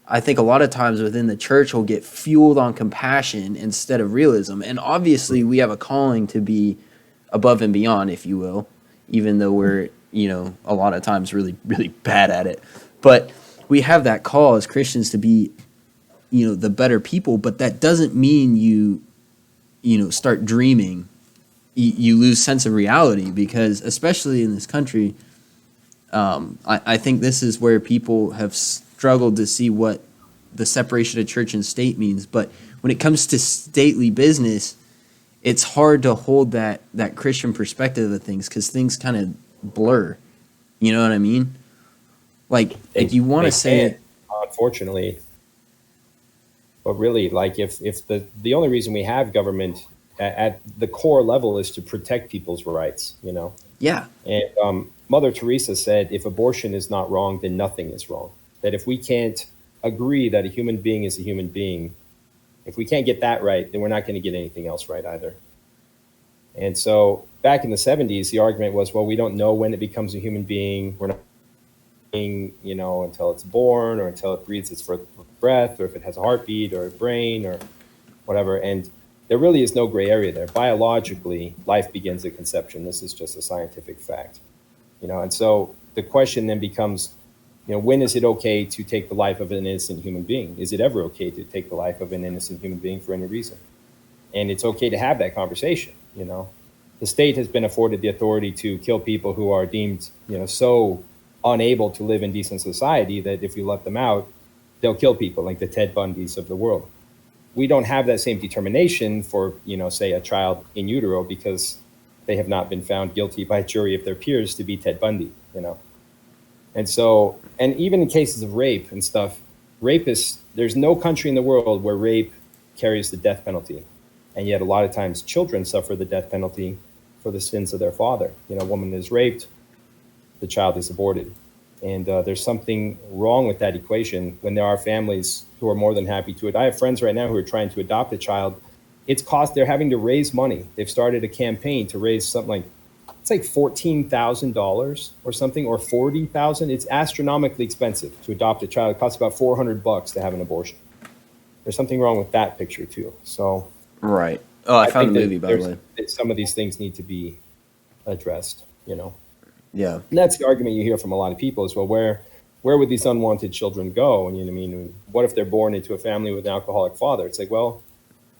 I think a lot of times within the church will get fueled on compassion instead of realism. And obviously we have a calling to be above and beyond, if you will, even though we're, you know, a lot of times really, really bad at it. But we have that call as Christians to be, you know, the better people. But that doesn't mean you know, start dreaming. You lose sense of reality, because especially in this country, I think this is where people have struggled to see what the separation of church and state means. But when it comes to stately business, it's hard to hold that Christian perspective of things, because things kind of blur. You know what I mean? Like you want to say, unfortunately, but really, like if the only reason we have government at the core level is to protect people's rights, you know. Yeah. And Mother Teresa said, if abortion is not wrong, then nothing is wrong. That if we can't agree that a human being is a human being, if we can't get that right, then we're not going to get anything else right either. And so back in the 70s, the argument was, well, we don't know when it becomes a human being. We're not being, you know, until it's born or until it breathes its first breath, or if it has a heartbeat or a brain or whatever. And there really is no gray area there. Biologically, life begins at conception. This is just a scientific fact, you know. And so the question then becomes, you know, when is it okay to take the life of an innocent human being? Is it ever okay to take the life of an innocent human being for any reason? And it's okay to have that conversation, you know. The state has been afforded the authority to kill people who are deemed, you know, so unable to live in decent society that if you let them out, they'll kill people, like the Ted Bundys of the world. We don't have that same determination for, you know, say a child in utero, because they have not been found guilty by a jury of their peers to be Ted Bundy, you know. And so, and even in cases of rape and stuff, there's no country in the world where rape carries the death penalty. And yet a lot of times children suffer the death penalty for the sins of their father. You know, a woman is raped, the child is aborted. And there's something wrong with that equation when there are families who are more than happy to it. I have friends right now who are trying to adopt a child. They're having to raise money. They've started a campaign to raise something like, it's like $14,000 or something, or $40,000. It's astronomically expensive to adopt a child. It costs about $400 to have an abortion. There's something wrong with that picture too. So, right. Oh, I found the movie, by the way. Some of these things need to be addressed, you know. Yeah. And that's the argument you hear from a lot of people is, well, where where would these unwanted children go? And you know what I mean? What if they're born into a family with an alcoholic father? It's like, well,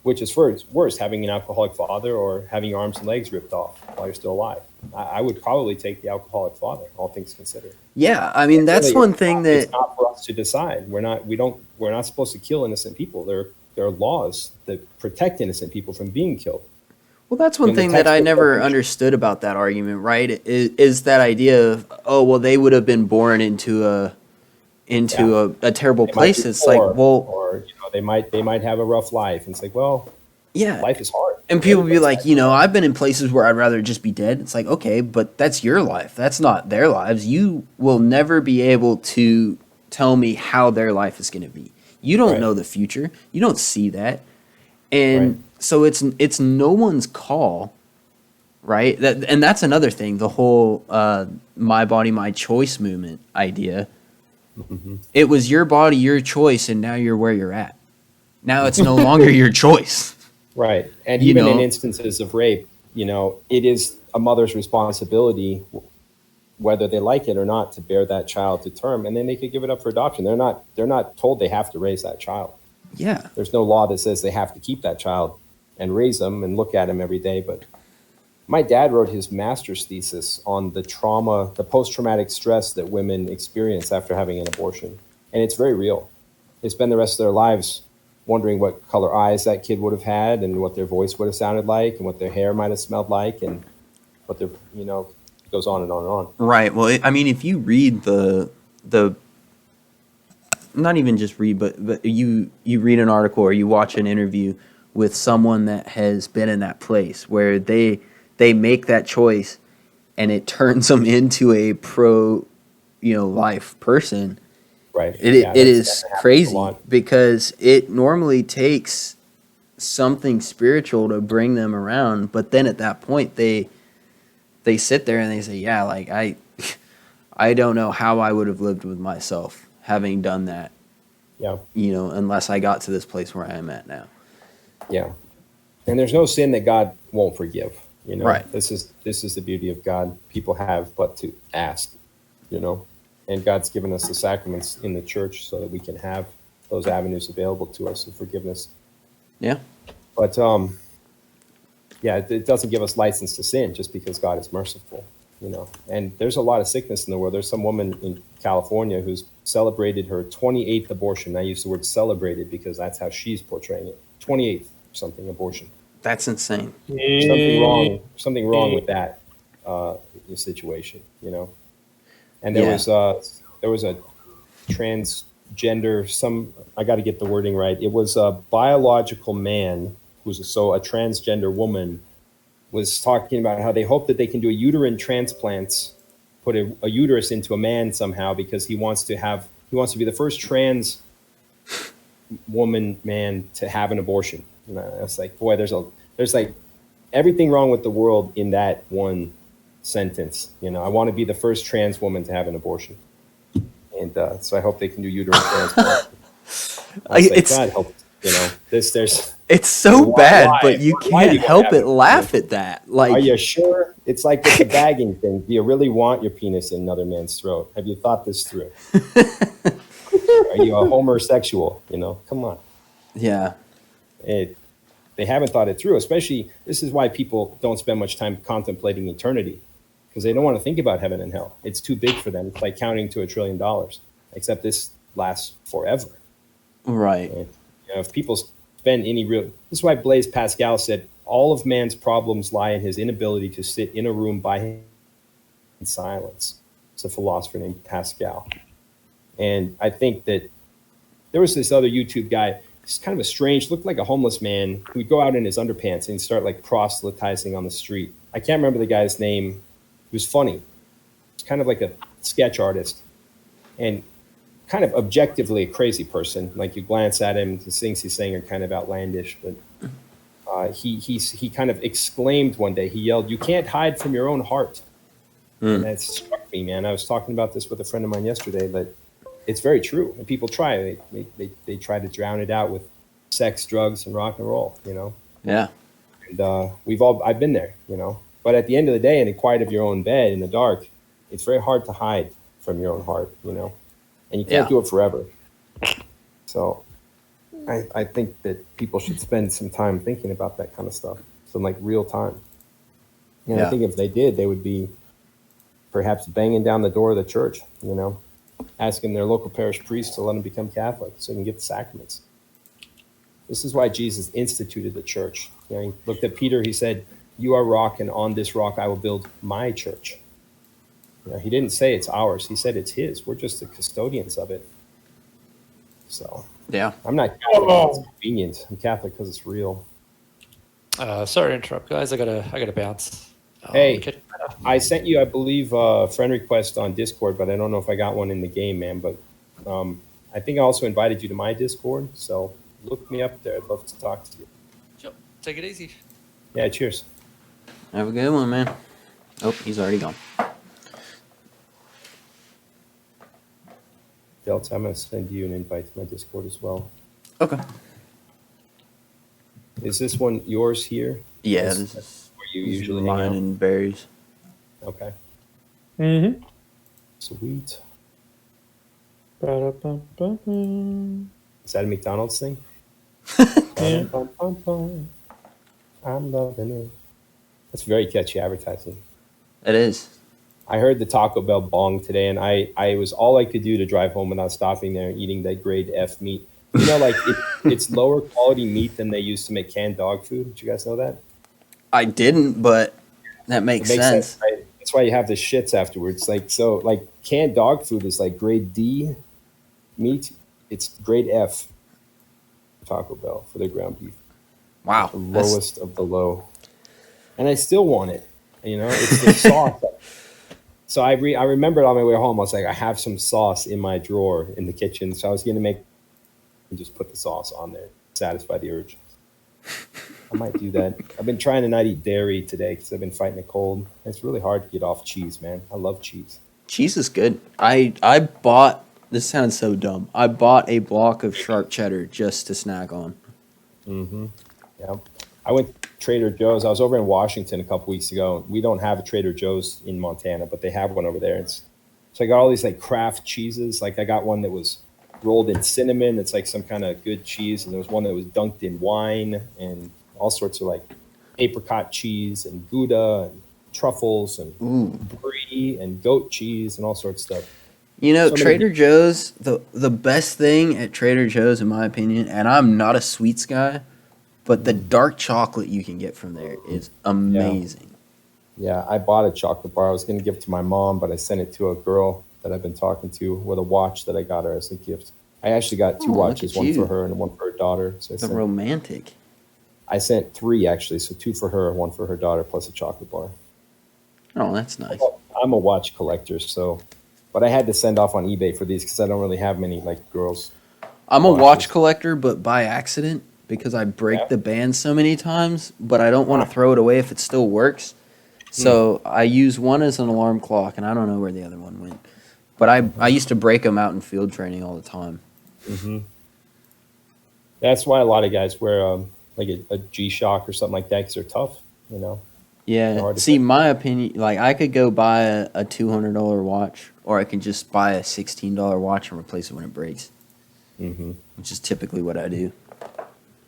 which is worse, having an alcoholic father or having your arms and legs ripped off while you're still alive? I would probably take the alcoholic father, all things considered. Yeah, I mean, that's Really, one thing that... It's not for us to decide. We're not supposed to kill innocent people. There are laws that protect innocent people from being killed. Well, that's one thing that I never understood about that argument, right? Is that idea of, oh, well, they would have been born into a terrible place. It's like, well, or they might have a rough life. And it's like, well, yeah, life is hard. And people be like, I've been in places where I'd rather just be dead. It's like, okay, but that's your life. That's not their lives. You will never be able to tell me how their life is going to be. You don't know the future. You don't see that. And so it's no one's call, right? And that's another thing, the whole my body, my choice movement idea. Mm-hmm. It was your body, your choice, and now you're where you're at. Now it's no longer your choice. Right. And even in instances of rape, it is a mother's responsibility, whether they like it or not, to bear that child to term, and then they could give it up for adoption. They're not told they have to raise that child. Yeah. There's no law that says they have to keep that child and raise them and look at him every day. But my dad wrote his master's thesis on the trauma, the post-traumatic stress that women experience after having an abortion. And it's very real. They spend the rest of their lives wondering what color eyes that kid would have had and what their voice would have sounded like and what their hair might have smelled like and what their, it goes on and on and on. Right. Well, I mean, if you read the not even just read, but you read an article or you watch an interview with someone that has been in that place where they make that choice and it turns them into a pro, life person. Right. It is crazy because it normally takes something spiritual to bring them around. But then at that point, they sit there and they say, yeah, like I don't know how I would have lived with myself having done that. Yeah. Unless I got to this place where I am at now. Yeah. And there's no sin that God won't forgive. Right. This is the beauty of God. People have but to ask, and God's given us the sacraments in the church so that we can have those avenues available to us of forgiveness. Yeah. But, it doesn't give us license to sin just because God is merciful, and there's a lot of sickness in the world. There's some woman in California who's celebrated her 28th abortion. I use the word celebrated because that's how she's portraying it. 28th something abortion. That's insane. Something wrong with that situation, And there was a transgender. I got to get the wording right. It was a biological man who's a transgender woman was talking about how they hope that they can do a uterine transplants, put a uterus into a man somehow because he wants to be the first trans man to have an abortion. It's like, boy, there's like everything wrong with the world in that one sentence. I want to be the first trans woman to have an abortion, and so I hope they can do uterine transplant. God help, It's so bad, but you can't help but laugh at that. Like, are you sure? It's like the bagging thing. Do you really want your penis in another man's throat? Have you thought this through? Are you a homosexual? Come on. Yeah. They haven't thought it through, especially this is why people don't spend much time contemplating eternity because they don't want to think about heaven and hell. It's too big for them. It's like counting to $1 trillion, except this lasts forever. Right. If people spend this is why Blaise Pascal said all of man's problems lie in his inability to sit in a room by him in silence. It's a philosopher named Pascal. And I think that there was this other YouTube guy. He's kind of looked like a homeless man who would go out in his underpants and start like proselytizing on the street. I can't remember the guy's name. He was funny. He's kind of like a sketch artist and kind of objectively a crazy person. Like you glance at him, the things he's saying are kind of outlandish, but he kind of exclaimed one day, he yelled, "You can't hide from your own heart." And that struck me, man. I was talking about this with a friend of mine yesterday, but it's very true. And people try. They try to drown it out with sex, drugs, and rock and roll, Yeah. And I've been there, But at the end of the day, in the quiet of your own bed, in the dark, it's very hard to hide from your own heart, and you can't Yeah. do it forever. So I think that people should spend some time thinking about that kind of stuff, some like real time. And I Yeah. think if they did, they would be perhaps banging down the door of the church, asking their local parish priest to let them become Catholic so they can get the sacraments. This is why Jesus instituted the church. He looked at Peter, he said, "You are rock, and on this rock I will build my church." He didn't say it's ours. He said it's his. We're just the custodians of it. So Yeah. I'm not Catholic because it's convenient. I'm Catholic because it's real. Sorry to interrupt, guys. I gotta bounce. Hey, Okay. I sent you, I believe, a friend request on Discord, but I don't know if I got one in the game, man. But I think I also invited you to my Discord, so look me up there. I'd love to talk to you. Sure. Take it easy. Yeah, cheers. Have a good one, man. Oh, he's already gone. Delta, I'm going to send you an invite to my Discord as well. Okay. Is this one yours here? Yeah, This- this is where you this is usually hang mine out? and Barry's. Okay, Mm-hmm. sweet. Ba-da-bum-bum-bum. Is that a McDonald's thing? Yeah. I'm loving it. That's very catchy advertising. It is. I heard the Taco Bell bong today, and I was all I could do to drive home without stopping there and eating that grade F meat. It's lower quality meat than they use to make canned dog food. Did you guys know that? I didn't, but that It makes sense. right? That's why you have the shits afterwards. Like canned dog food is like grade D meat. It's grade F for Taco Bell for their ground beef. Wow. The That's- lowest of the low. And I still want it. It's the sauce. So I remembered on my way home, I was like, I have some sauce in my drawer in the kitchen. So I was going to make and just put the sauce on there, satisfy the urge. I might do that. I've been trying to not eat dairy today because I've been fighting a cold. It's really hard to get off cheese, man. I love cheese. Cheese is good. I bought, this sounds so dumb. I bought a block of sharp cheddar just to snack on. Mm-hmm. Yeah. I went to Trader Joe's. I was over in Washington a couple weeks ago. We don't have a Trader Joe's in Montana, but they have one over there. So I got all these like craft cheeses. Like I got one that was rolled in cinnamon. It's like some kind of good cheese. And there was one that was dunked in wine and all sorts of like apricot cheese and Gouda and truffles and brie and goat cheese and all sorts of stuff. You know, So many- Trader Joe's, the best thing at Trader Joe's, in my opinion, and I'm not a sweets guy, but the dark chocolate you can get from there is amazing. Yeah, I bought a chocolate bar. I was going to give it to my mom, but I sent it to a girl that I've been talking to with a watch that I got her as a gift. I actually got two Oh, look watches, at one you. for her and one for her daughter. So The romantic. I sent three, actually. So two for her, one for her daughter, plus a chocolate bar. Oh, that's nice. I'm a watch collector, but I had to send off on eBay for these because I don't really have many like girls. I'm a watches. watch collector, but by accident, because I break Yeah. the band so many times, but I don't want to throw it away if it still works. So I use one as an alarm clock, and I don't know where the other one went. But I used to break them out in field training all the time. Mm-hmm. That's why a lot of guys wear like a G-Shock or something like that because they're tough, Yeah. hard to See, break. my opinion, like I could go buy a $200 watch, or I can just buy a $16 watch and replace it when it breaks, Mm-hmm. which is typically what I do.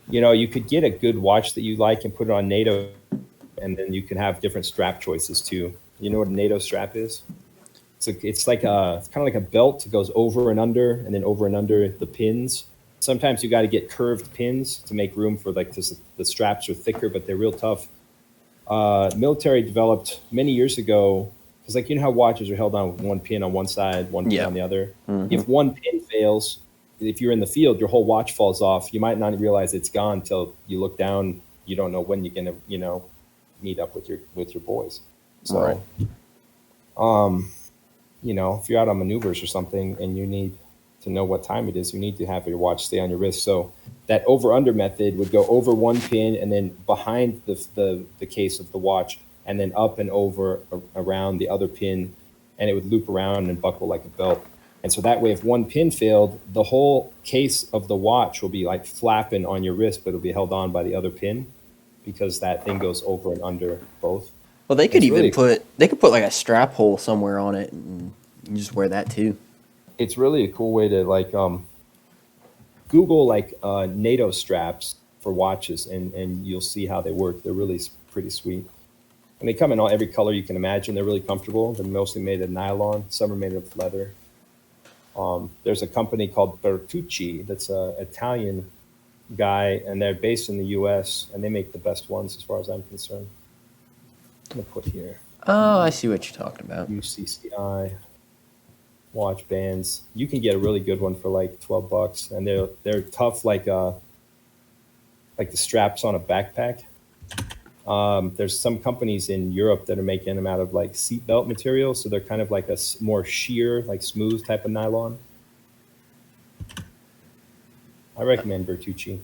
You could get a good watch that you like and put it on NATO, and then you can have different strap choices too. You know what a NATO strap is? It's kind of like a belt that goes over and under the pins. Sometimes you got to get curved pins to make room for like this, the straps are thicker, but they're real tough. Military developed many years ago because like how watches are held on with one pin on one side, one pin Yeah. on the other. Mhm. If one pin fails, if you're in the field, your whole watch falls off. You might not realize it's gone until you look down. You don't know when you're gonna meet up with your boys. So, Right. if you're out on maneuvers or something and you need to know what time it is, you need to have your watch stay on your wrist. So that over-under method would go over one pin and then behind the case of the watch and then up and over around the other pin, and it would loop around and buckle like a belt. And so that way, if one pin failed, the whole case of the watch will be like flapping on your wrist, but it'll be held on by the other pin because that thing goes over and under both. Well, they could It's even really- put like a strap hole somewhere on it, and you just wear that too. it's really a cool way to like Google like NATO straps for watches, and you'll see how they work. They're really pretty sweet. And they come in every color you can imagine. They're really comfortable. They're mostly made of nylon. Some are made of leather. There's a company called Bertucci that's an Italian guy, and they're based in the U.S., and they make the best ones as far as I'm concerned. I'm going to put here. Oh, I see what you're talking about. UCCI watch bands. You can get a really good one for like $12, and they're tough like the straps on a backpack. There's some companies in Europe that are making them out of like seatbelt material, so they're kind of like a more sheer, like smooth type of nylon. I recommend Bertucci,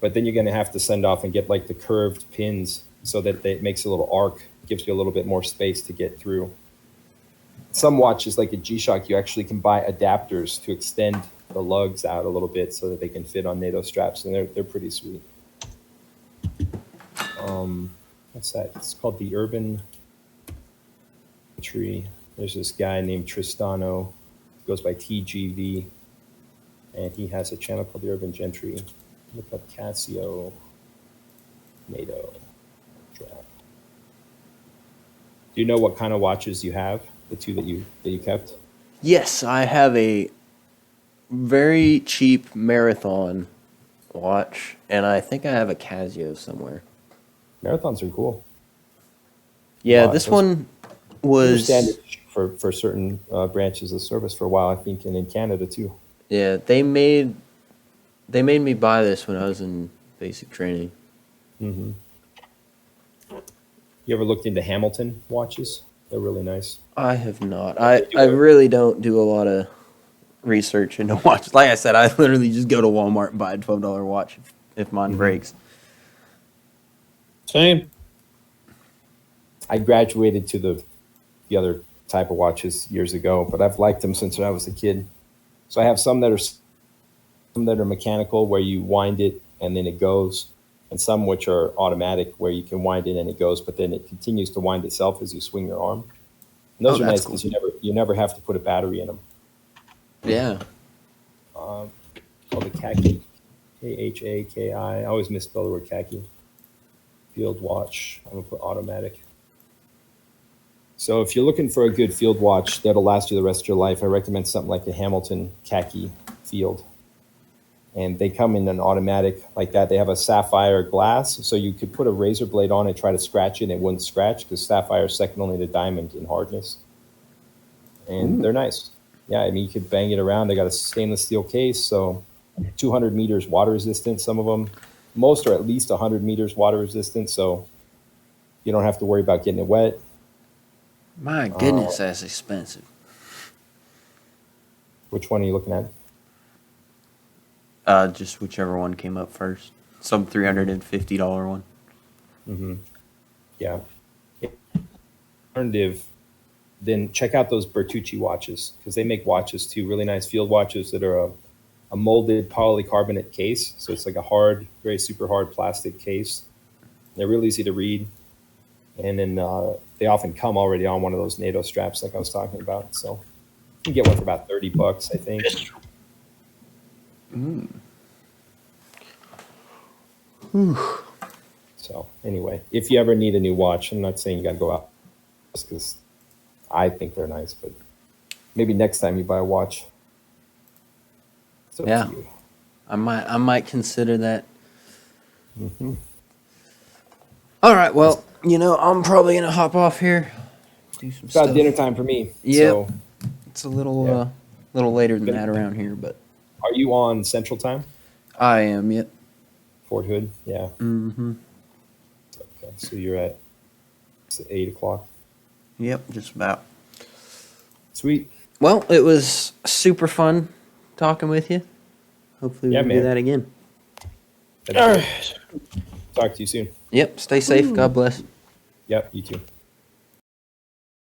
but then you're going to have to send off and get like the curved pins so that it makes a little arc, gives you a little bit more space to get through. Some watches, like a G-Shock, you actually can buy adapters to extend the lugs out a little bit so that they can fit on NATO straps, and they're pretty sweet. What's that? It's called the Urban Tree. There's this guy named Tristano, goes by TGV, and he has a channel called the Urban Gentry. Look up Casio NATO strap. Do you know what kind of watches you have? The two that you kept? Yes, I have a very cheap Marathon watch, and I think I have a Casio somewhere. Marathons are cool. Yeah, this one was standard for certain branches of service for a while, I think, and in Canada too. Yeah, they made me buy this when I was in basic training. Mm-hmm. You ever looked into Hamilton watches? They're really nice. I have not. I really don't do a lot of research into watches. Like I said, I literally just go to Walmart and buy a $12 watch if mine breaks. Same. I graduated to the other type of watches years ago, but I've liked them since I was a kid. So I have some that are mechanical, where you wind it and then it goes, and some which are automatic, where you can wind it and it goes, but then it continues to wind itself as you swing your arm. And those are nice because you never have to put a battery in them. Yeah. Called the Khaki, Khaki. I always misspell the word khaki. Field watch. I'm gonna put automatic. So if you're looking for a good field watch that'll last you the rest of your life, I recommend something like the Hamilton Khaki Field. And they come in an automatic like that. They have a sapphire glass, so you could put a razor blade on and try to scratch it, and it wouldn't scratch because sapphire is second only to diamond in hardness. And they're nice. Yeah, I mean, you could bang it around. They got a stainless steel case, so 200 meters water resistant, some of them. Most are at least 100 meters water resistant, so you don't have to worry about getting it wet. My goodness, that's expensive. Which one are you looking at? Just whichever one came up first. Some $350 one. Mm-hmm. Yeah. Alternative, then check out those Bertucci watches, because they make watches too, really nice field watches that are a molded polycarbonate case. So it's like a hard, very super hard plastic case. They're real easy to read. And then they often come already on one of those NATO straps like I was talking about. So you can get one for about $30, I think. So anyway, if you ever need a new watch, I'm not saying you got to go out just because I think they're nice, but maybe next time you buy a watch. It's up to you. I might consider that. Mm-hmm. All right, well, I'm probably gonna hop off here. Do some stuff. Dinner time for me. Yeah, so, it's a little later than that around here, but. Are you on Central Time? I am. Yep. Fort Hood. Yeah. Mm-hmm. Okay, so you're at 8:00. Yep, just about. Sweet. Well, it was super fun talking with you. Hopefully we can do that again. All right. Talk to you soon. Yep, stay safe. God bless. Yep, you too.